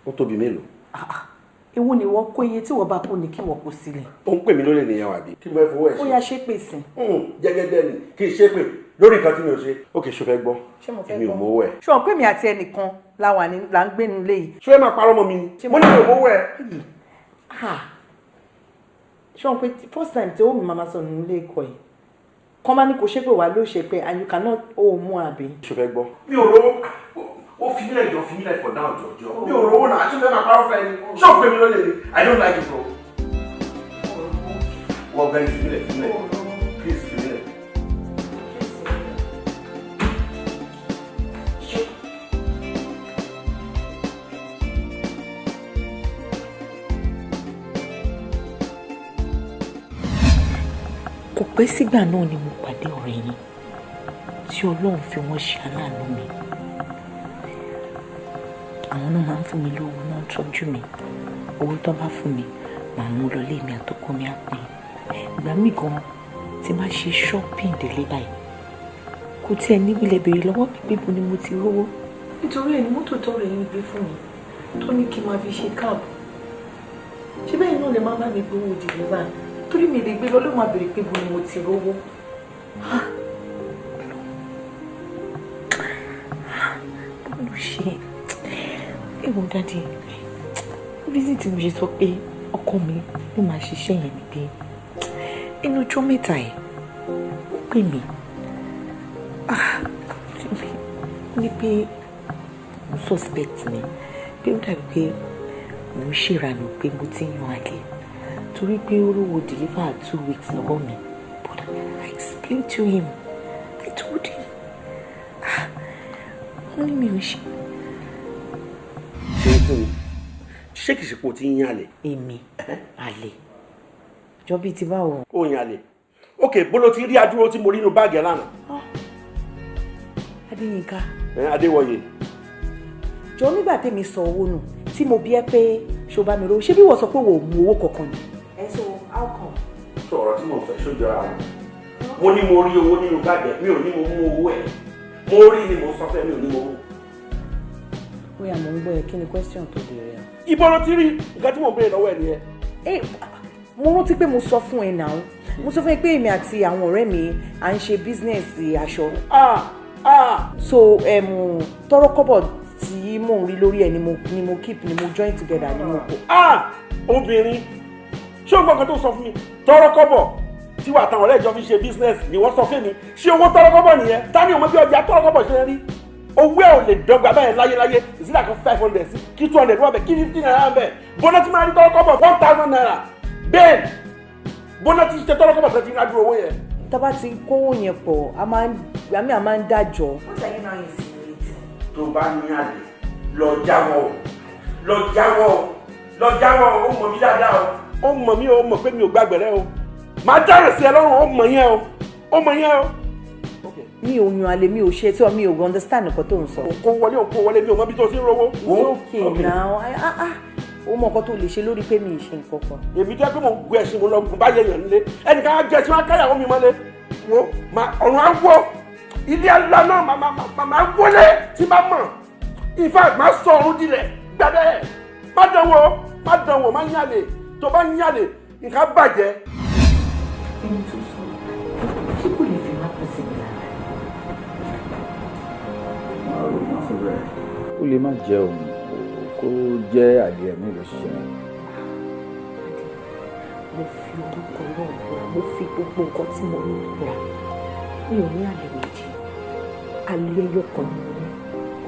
Ó tóbi mélòó?
Èwo ni wọ́n kó iye tí wọ́n bá kó ni kí wọ́n kó sílẹ̀.
Ó ń pè mí lólè nìyẹn wà bí? Kí mo fẹ́ fowó ẹ̀ ṣe?
Ó yá ṣépè sí.
Jẹ́gẹ́dẹ́ ni kí n ṣépè lórí nǹkan tí mi ò ṣe. Ókè, ṣó fẹ́ gbọ́?
Ṣé mo fẹ́ gbọ́?
Èmi ò mówó ẹ̀.
Ṣé o pé mi àti ẹnìkan là ń gbé nílé yìí?
Ṣé ẹ máa parọ́ mọ́ mi ni? Mo ní mi ò mówó ẹ̀.
Ṣé o pé first time tí ó mi máa sọ nílé ẹ̀kọ́ yìí kọ́ máa ní kò ṣépè wá ló ṣe pé and you cannot ó mú àbí.
Ṣó fẹ́ gbọ́? Mi ò rówó. Ó fi mílẹ̀ jọ for now jọjọ. Mi ò rówó náà àti fẹ́ máa parọ́ fẹ́ ni. Ṣé o pè mí lólè ni? I don't like it bro. Wọ́n gbẹ́ fi mílẹ̀. Please fi mílẹ̀.
Kò pẹ́ sígbà náà ni mo pàdé ọ̀rẹ́ yín tí Ọlọ́run fi wọ́n ṣe aláàánú mi. Àwọn náà máa ń fún mi lówó, náà ń tọ́jú mi. Owó tó bá fún mi màá mú lọ lé mi àtọkọ mi àpín. Ìgbà míì gan tí máa ṣe shopping délé báyìí kò tiẹ̀ níbilẹ̀ béèrè lọ́wọ́ mi pé bo ni mo ti rówó. Nítorí ẹni mọ́tò tọrẹ yín gbé fún mi tó ní kí n máa fi ṣe cab. Ṣé bẹ́ẹ̀ náà lè máa bá mi gbowó deliver? Torí mi lè gbé lọ ló máa béèrè pé bo ni mo ti rówó. Bọ́lú ṣe ewu dáadé reason tí mo ṣe sọ pé ọkọ mi ló máa ṣiṣẹ́ yẹn ni pé inú ọjọ́ mẹ́ta ẹ̀ ó pè mí ní pé mo suspect mi pé ó dàbí pé mo ń ṣèrànù pé mo ti ń yan àlè torí pé ó rówó deliver 2 weeks lọ́wọ́ mi but I explained to him I told him wọ́n ní mi ò ṣe.
Ṣé fún mi? Ṣé kìí ṣe pé o ti ń yan àlè?
Èmi àlè jọ bíi ti báwo.
Ó yan àlè. Ok, bolo ti rí adúró tí mo rí inú báàgì ẹ̀ lánàá.
Adéyínká.
Adéwọyè.
Jọ nígbà tèmi sọ owó nù tí mo bí ẹ pé ṣó bá mi ro ṣé bí wọ́n sọ pé wò ó mú owó kankan ni. So how come?
Sọ̀rọ̀ tí mo fẹ́ ṣójọ́ ara wọn. Mo ní mo rí owó nínú báàgì ẹ̀, mi ò ní mo mú owó ẹ̀. Mo rí ni mo sọ fẹ́ mi ò ní mo mú.
Ó yá mo ń gbọ́ ẹ kí ni question tó béèrè ẹ.
Ibo ló ti rí nǹkan tí mo béèrè lọ́wọ́ ẹ̀ nìyẹn.
Mo rántí pé mo sọ fún ẹ náà. Mo sọ fún ẹ pé èmi àti àwọn ọ̀rẹ́ mi à ń ṣe business aṣọ. So tọrọ kọ́bọ̀ tí mò ń rí lórí ẹ ni mo keep ni mo join together ni mo kó.
Obìnrin ṣé o gbọ́ nǹkan tó sọ fún mi? Tọrọ kọ́bọ̀ tí wà táwọn ọ̀rẹ́ ìjọ fi ṣe business ni wọ́n sọ fún mi ṣé owó tọ́rọ́kọ́bọ̀ nìyẹn ta ni ọmọ bí ọjà tọ́rọ́kọ́bọ̀ ṣe rí owó ẹ̀ ò lè dọ́gba báyẹn láyéláyé ìsìlẹ̀ kan 500 sí kí 200 wọ́n bẹ̀ kí 50 naira bẹ̀ bọ́nà tí máa rí tọ́rọ́kọ́bọ̀ 1000 naira bẹ́ẹ̀ bọ́nà tí ṣe tọ́rọ́kọ́bọ̀ tó ti ń rájú owó yẹn.
tábà ti kówó yẹn pọ̀ a máa ń dájọ́. wọ́n ṣàyẹn náà yẹn sí ìrètí.
tó bá ní àlè lọ jáwọ́ ó mọ̀ mí dáadáa ó mọ̀ mí ó mọ̀ pé mi ò gbàgbẹ̀rẹ̀ o máa dára sí ẹ lọ́rùn ó mọ̀ yẹn o.
mi ò yan àlè mi ò ṣe tí mi ò understand nǹkan tó ń sọ.
kó wọlé mi ò mọ bí tó ti ń rówó.
it's okay now ó mọ nǹkan tó lè ṣe lórí pé mi ì ṣe nǹkan kan.
èmi jẹ́ pé mo ń gun ẹ̀sìn mo lọ gun bá yẹ̀yàn nílé ẹnìkan á jẹ́ sí wọn káyàwó mi mọ́lé wo ọ̀run á wọ ilé alá náà màmá wọlé tí bá mọ̀ in fact máa sọ ọ̀run dilẹ̀ gbàdẹ́ má dánwò má yàlè tó bá yàlè nǹkan bàjẹ́.
ẹni tó sọ ṣé kò lè fi má pọ̀ sí mi lára.
máa ro máa fẹ́ bẹ́ẹ̀ ó lè má jẹ́ òun kó jẹ́ àdìẹ mi ló ṣiṣẹ́ rẹ̀.
mo fi orúkọ náà búra mo fi gbogbo nǹkan tí mo ní búra mi ò ní àlè méjì àlè ẹyọ kan ni mo ní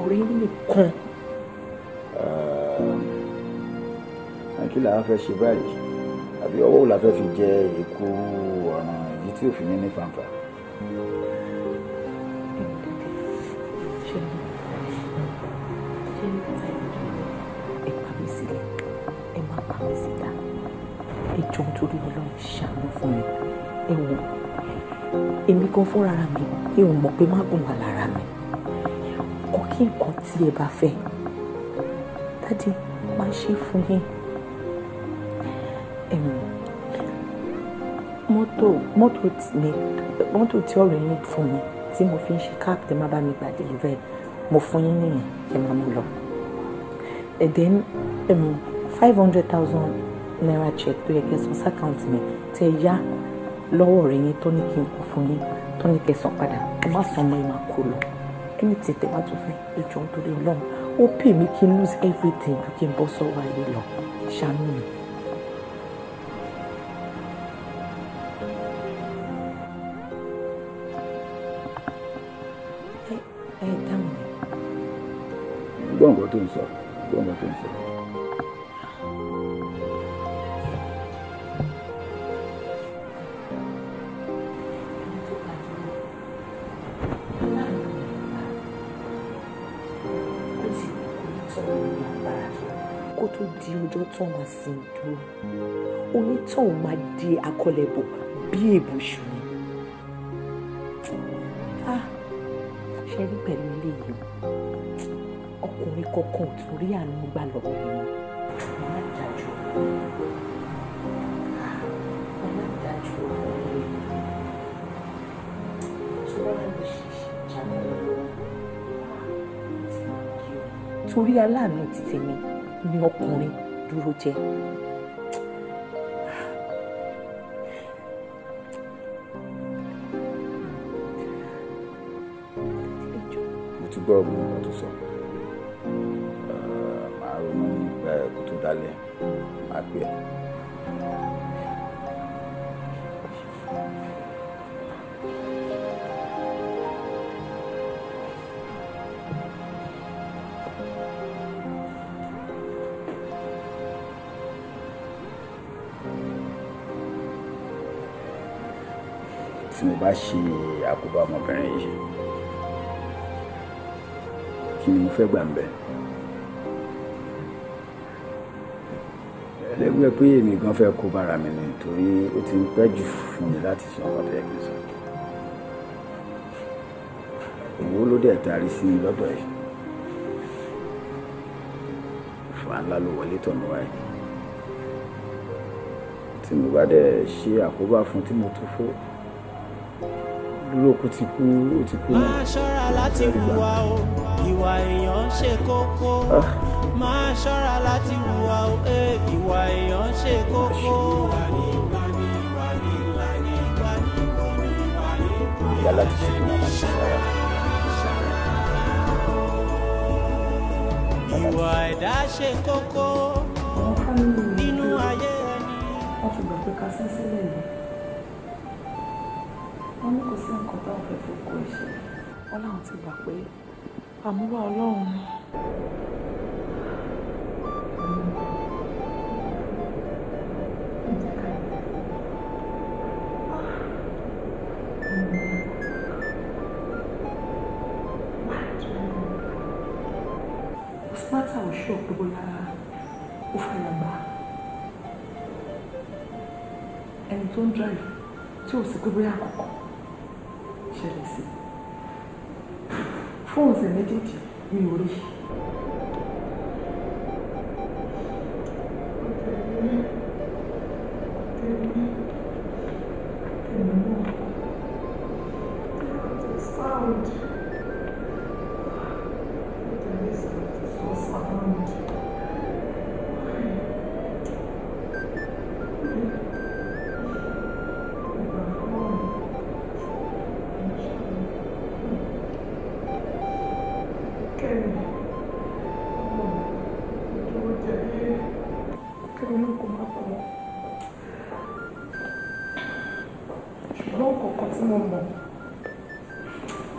ọ̀rẹ́ yín nìkan.
kí làá fẹ́ ṣe báyìí àbí ọwọ́ la fẹ́ fi jẹ èkó ọ̀ràn èyí tí òfin ní fàǹfà.
ẹ pa mí sílẹ̀ ẹ má pa mí síta ẹ jọ nítorí Ọlọ́run ṣàánú fún mi ẹ wò èmi gan fúnra mi mi ò mọ̀ pé má gùn wà lára mi kọ́ kí nǹkan tí ẹ bá fẹ́ dádì máa ṣe fún yín. mọ́tò tí ọ̀rẹ́ yín fún mi tí mo fi ń ṣe káàpù tẹ́ má bá mi gbà deliver mo fún yín nìyẹn ẹ máa mú lọ. And then 500,000 naira check tó yẹ kẹ́ san sí àkáǹtì mi tẹ́ yá lọ́wọ́ ọ̀rẹ́ yín tó ní kí n kó fún yín tó ní kẹ́ san padà ẹ má san mọ́ ẹ máa kó lọ ẹni tí tẹ́ bá tún fẹ́ ẹ jọ̀ọ́ nítorí Ọlọ́run ó pè mí kí n lose everything ju kí n bọ́ sọ́wọ́ ayé lọ ṣàánú mi.
gbọ́ nǹkan tó ń sọ gbọ́ nǹkan tó ń sọ.
kó tó di ọjọ́ tó wá sí i dúró onítọ̀hún máa di akọlẹ̀bọ̀ bí èbùṣù ni. ṣe rí pẹ̀lú ilé yìí ọkùnrin kankan ò tún rí àánú gbà lọ́wọ́ mi mọ́. má dájú ọ̀rẹ́ tó wá lè ṣiṣẹ́ jáde lọ́wọ́ torí aláàánú ti tèmi ni ọkùnrin dúró jẹ́.
mo ti gbọ́ ọ̀gbìn nǹkan tó sọ màá ronú nípa ẹ̀kọ́ tó dálẹ̀ máa pè é. tí mo bá ṣe àkóbá ọmọbìnrin yìí kí ni mo fẹ́ gbà ń bẹ̀. ẹlẹ́gbẹ́ pé èmi gan fẹ́ kó bára mi ni torí ó ti ń pẹ́ jù fún mi láti sọ ọkọ tó yẹ kí n sọ. owó ló dẹ̀ tarí sí mi lọ́dọ̀ ẹ̀ fún ńlá ló wọlé tọ̀ mí wáyé tí mo bá dẹ̀ ṣe àkóbá fún tí mo tún fó dúró kó ti kú ó ti kú.
máa ṣọ́ra láti hùwà o ìwà èèyàn ṣe kókó máa ṣọ́ra láti hùwà o ìwà èèyàn ṣe kókó.
ìyá láti ṣe kí màmá ṣe sára.
ìwà ẹ̀dá ṣe kókó nínú ayé ẹni.
wọ́n ti gbà pé ká sẹ́ sílẹ̀ lọ
wọ́n ní kò sí nǹkan táwọn fẹ́ fi kó iṣẹ́ wọ́n láwọn ti gbà pé àmúwá Ọlọ́run ni. Mátà ò ṣọ́ pé bóyá ó fàyà gbà ẹni tó ń drive tí ò sí pé bóyá àkọ́kọ́ ṣẹlẹ̀ sí fóònù ẹ̀ méjèèjì ní orí.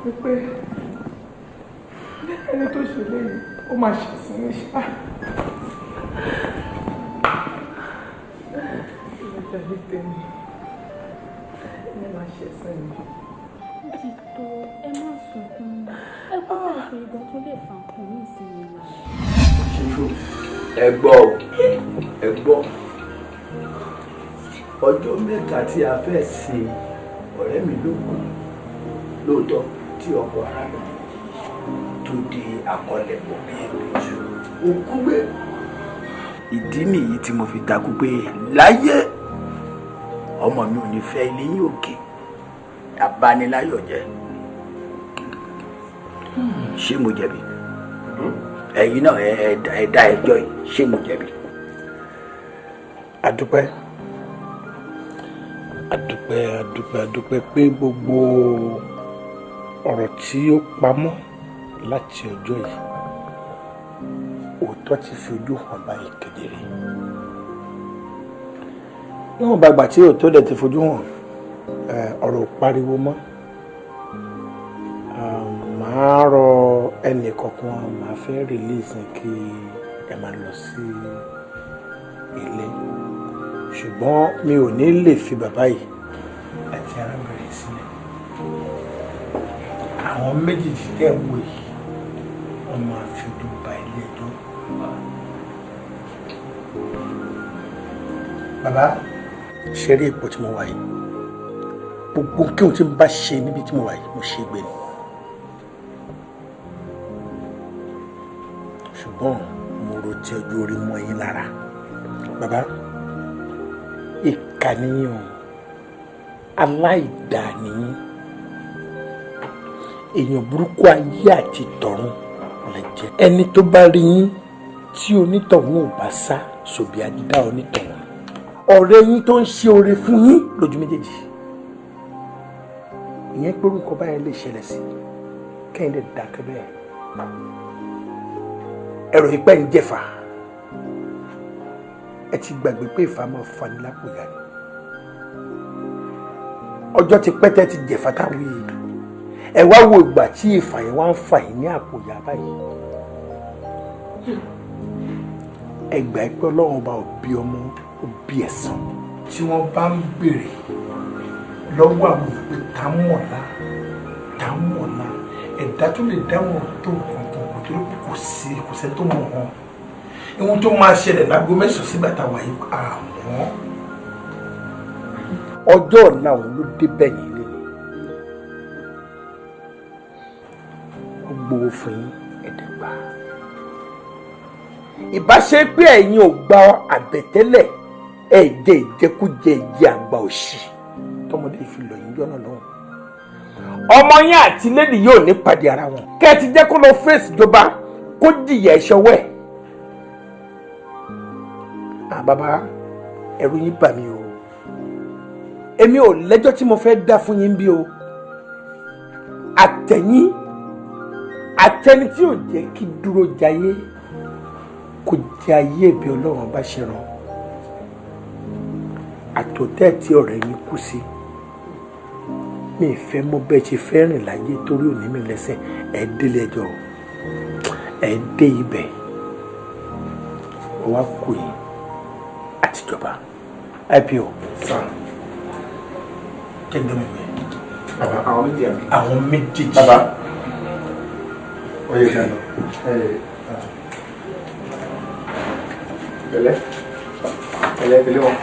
Wípé ẹni tó ṣe léyìí ó máa ṣẹ̀sìn ní ṣá. Ìrọ̀jà ní tèmi ẹni máa ṣẹ̀sìn mi.
Ó ti tó ẹ má sunkún ẹ kó tẹ̀sí ìgbà tó lè fà kún ní ìsinmi wa.
Ẹ gbọ́ ọjọ́ mẹ́ta tí a fẹ́ ṣe ọ̀rẹ́ mi ló kù lóòótọ́ tí ọkọ̀ ara mi tó di àkọlẹ̀bọ̀ bí èbèjì òkú gbé. Ìdí nìyí tí mo fi takú pé láyé ọmọ mi ò ní fẹ́ ilé yín òkè abániláyọ̀ jẹ́. Ṣé mo jẹ̀bi? Ẹ̀yin náà ẹ dá ẹjọ́ yìí, ṣé mo jẹ̀bi?
Adúpẹ́ pé gbogbo ọ̀rọ̀ tí ó pamọ́ láti ọjọ́ yìí òótọ́ ti fi ojú hàn báyìí kedere. Níwọ̀n bàgbà tí òótọ́ dẹ̀ ti fojú hàn ọ̀rọ̀ pariwo mọ́. Màá rọ ẹnì kọ̀ọ̀kan màá fẹ́ release kí ẹ máa lọ sí ilé ṣùgbọ́n mi ò ní lè fi bàbá yìí àti arábìnrin sílẹ̀. Àwọn méjèèjì tẹ̀ ń wò yìí wọ́n máa fi ojú ba ilé ẹjọ́. Bàbá ṣe rí ipò tí mo wà yìí gbogbo kí ohun tí mo bá ṣe níbi tí mo wà yìí mo ṣe gbé ni. Ṣùgbọ́n mo ro ti ọjọ́ orí mọ́ yín lára. Bàbá ìkànnìyàn aláìdáníyàn èèyàn burúkú ayé àti tọ̀run lè jẹ́. Ẹni tó bá rí yín tí onítọ̀hún ò bá sá sòbí adá onítọ̀hún. Ọ̀rẹ́ yín tó ń ṣe oore fún yín lójú méjèèjì ìyẹn pé orúkọ báyẹn lè ṣẹlẹ̀ sí kẹ́hìn lè dákẹ́ bẹ́ẹ̀. Ẹ̀rọ ìpẹ́ ń jẹ́fà ẹ ti gbàgbé pé ìfà máa fani lápò ìyá ni. Ọjọ́ ti pẹ́ tẹ́ ti jẹ̀fà táwọn yìí ẹ wá wo ìgbà tí ìfà yẹn wá ń fà yín ní àpò ìyá báyìí. Ẹ gbà pé Ọlọ́run ọba òbí ọmọ òbí ẹ̀san tí wọ́n bá ń béèrè lọ́wọ́ àwọn ìpè támọ̀lá ẹ̀dá tó lè dáwọn tó nǹkan tó kò tó kò sí kò sẹ́ tó mọ̀ wọn. Ohun tó máa ṣẹlẹ̀ lágbo mẹ́sàn-án sígbà táwa yìí àmọ́ ọjọ́ ọ̀la òun ló dé bẹ́yìn lé ó gbowó fún yín ẹ̀ẹ́dẹ́gbà. Ìbáṣe pé ẹ̀yin ò gba àbẹ̀tẹ́lẹ̀ ẹ̀jẹ̀ ìjẹkújẹ ìjẹ àgbà òṣì tọmọdé fi lọ yín jọ́nà lọ́wọ́. Ọmọ yín àti lẹ́dí yóò ní pàdé ara wọn kẹ́ ẹ ti jẹ́ kó lọ fèsì ìjọba kó jìyà ìṣọwọ́ ẹ̀. Bàbá ẹ̀rù yín bà mí o èmi ò lẹ́jọ́ tí mo fẹ́ dá fún yín bí o àtẹ̀yìn àtẹni tí ò jẹ́ kí dúró jayé kò jẹ ayé bí Ọlọ́run bá ṣe rán àtòtẹ́ tí ọ̀rẹ́ yín kú sí mi ì fẹ́ mọ̀ bẹ́ẹ̀ ṣe fẹ́ rìn láyé torí òní mi lẹ́sẹ̀ ẹ̀ délé ẹjọ́ ẹ̀ dé ibẹ̀ wá kù yín àtijọba IPO kẹ́gbẹ́ mi bẹ́ẹ̀. àwọn méjèèjì.
bàbá oyè ìjà lọ. tẹ̀lé wọn.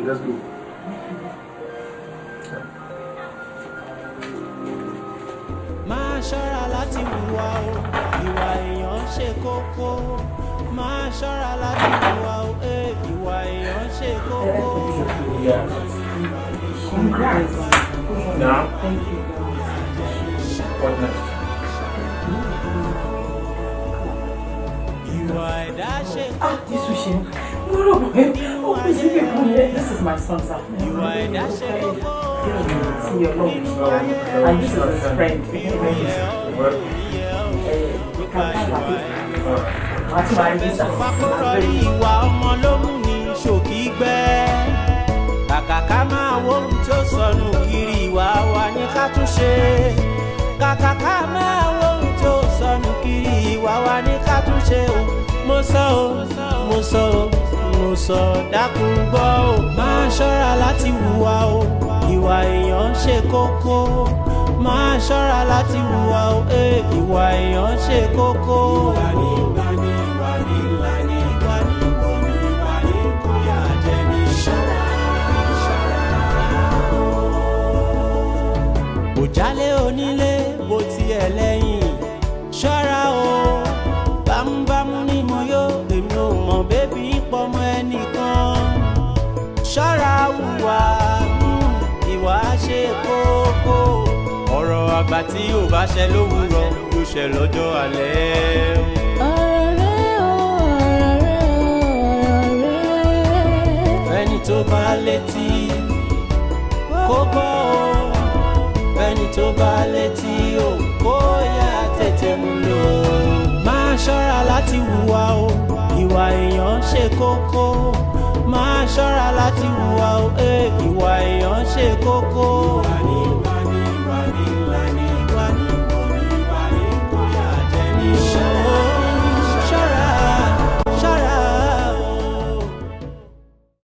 Let's go.
Máa ṣọ́ra láti hùwà o, ìwà èèyàn ṣe kókó. Máa ṣọ́ra láti hùwà o, ìwà èèyàn ṣe kókó.
Congrats. Now, thank you. What next?
Ìwà ẹ̀dá ṣe kókó.
This is my son, sir.
Ìwà ẹ̀dá ṣe kókó.
See your love. And this is his friend.
Torí ìwà ọmọ ló mú ní ṣòkì gbẹ́. Kàkà ká máa wo ohun tó sọnù kiri ìwà wa ní ká tún ṣe. Kàkà ká máa wo ohun tó sọnù kiri ìwà wa ní ká tún ṣe o. Mo sọ dákun gbọ́ o. Máa ṣọ́ra láti hùwà o, ìwà èèyàn ṣe kókó. Máa ṣọ́ra láti hùwà o, ìwà èèyàn ṣe kókó. Òjálé onílé bó tiẹ̀ lẹ́yìn ṣọ́ra o. Bámúbámú ni mo yó èmi ò mọ̀ bébí pọmọ ẹnìkan. Ṣọ́ra hùwà ìwà ṣe kókó. Ọ̀rọ̀ àgbà tí ò bá ṣẹ lówùúrọ̀ yóò ṣẹ lọ́jọ́ alẹ́. Fẹ́ni tó bá létí kó gbọ́ o. Fẹ́ni tó bá létí o kó yá tètè mú lò. Máa ṣọ́ra láti hùwà o, ìwà èèyàn ṣe kókó. Máa ṣọ́ra láti hùwà o, ìwà èèyàn ṣe kókó.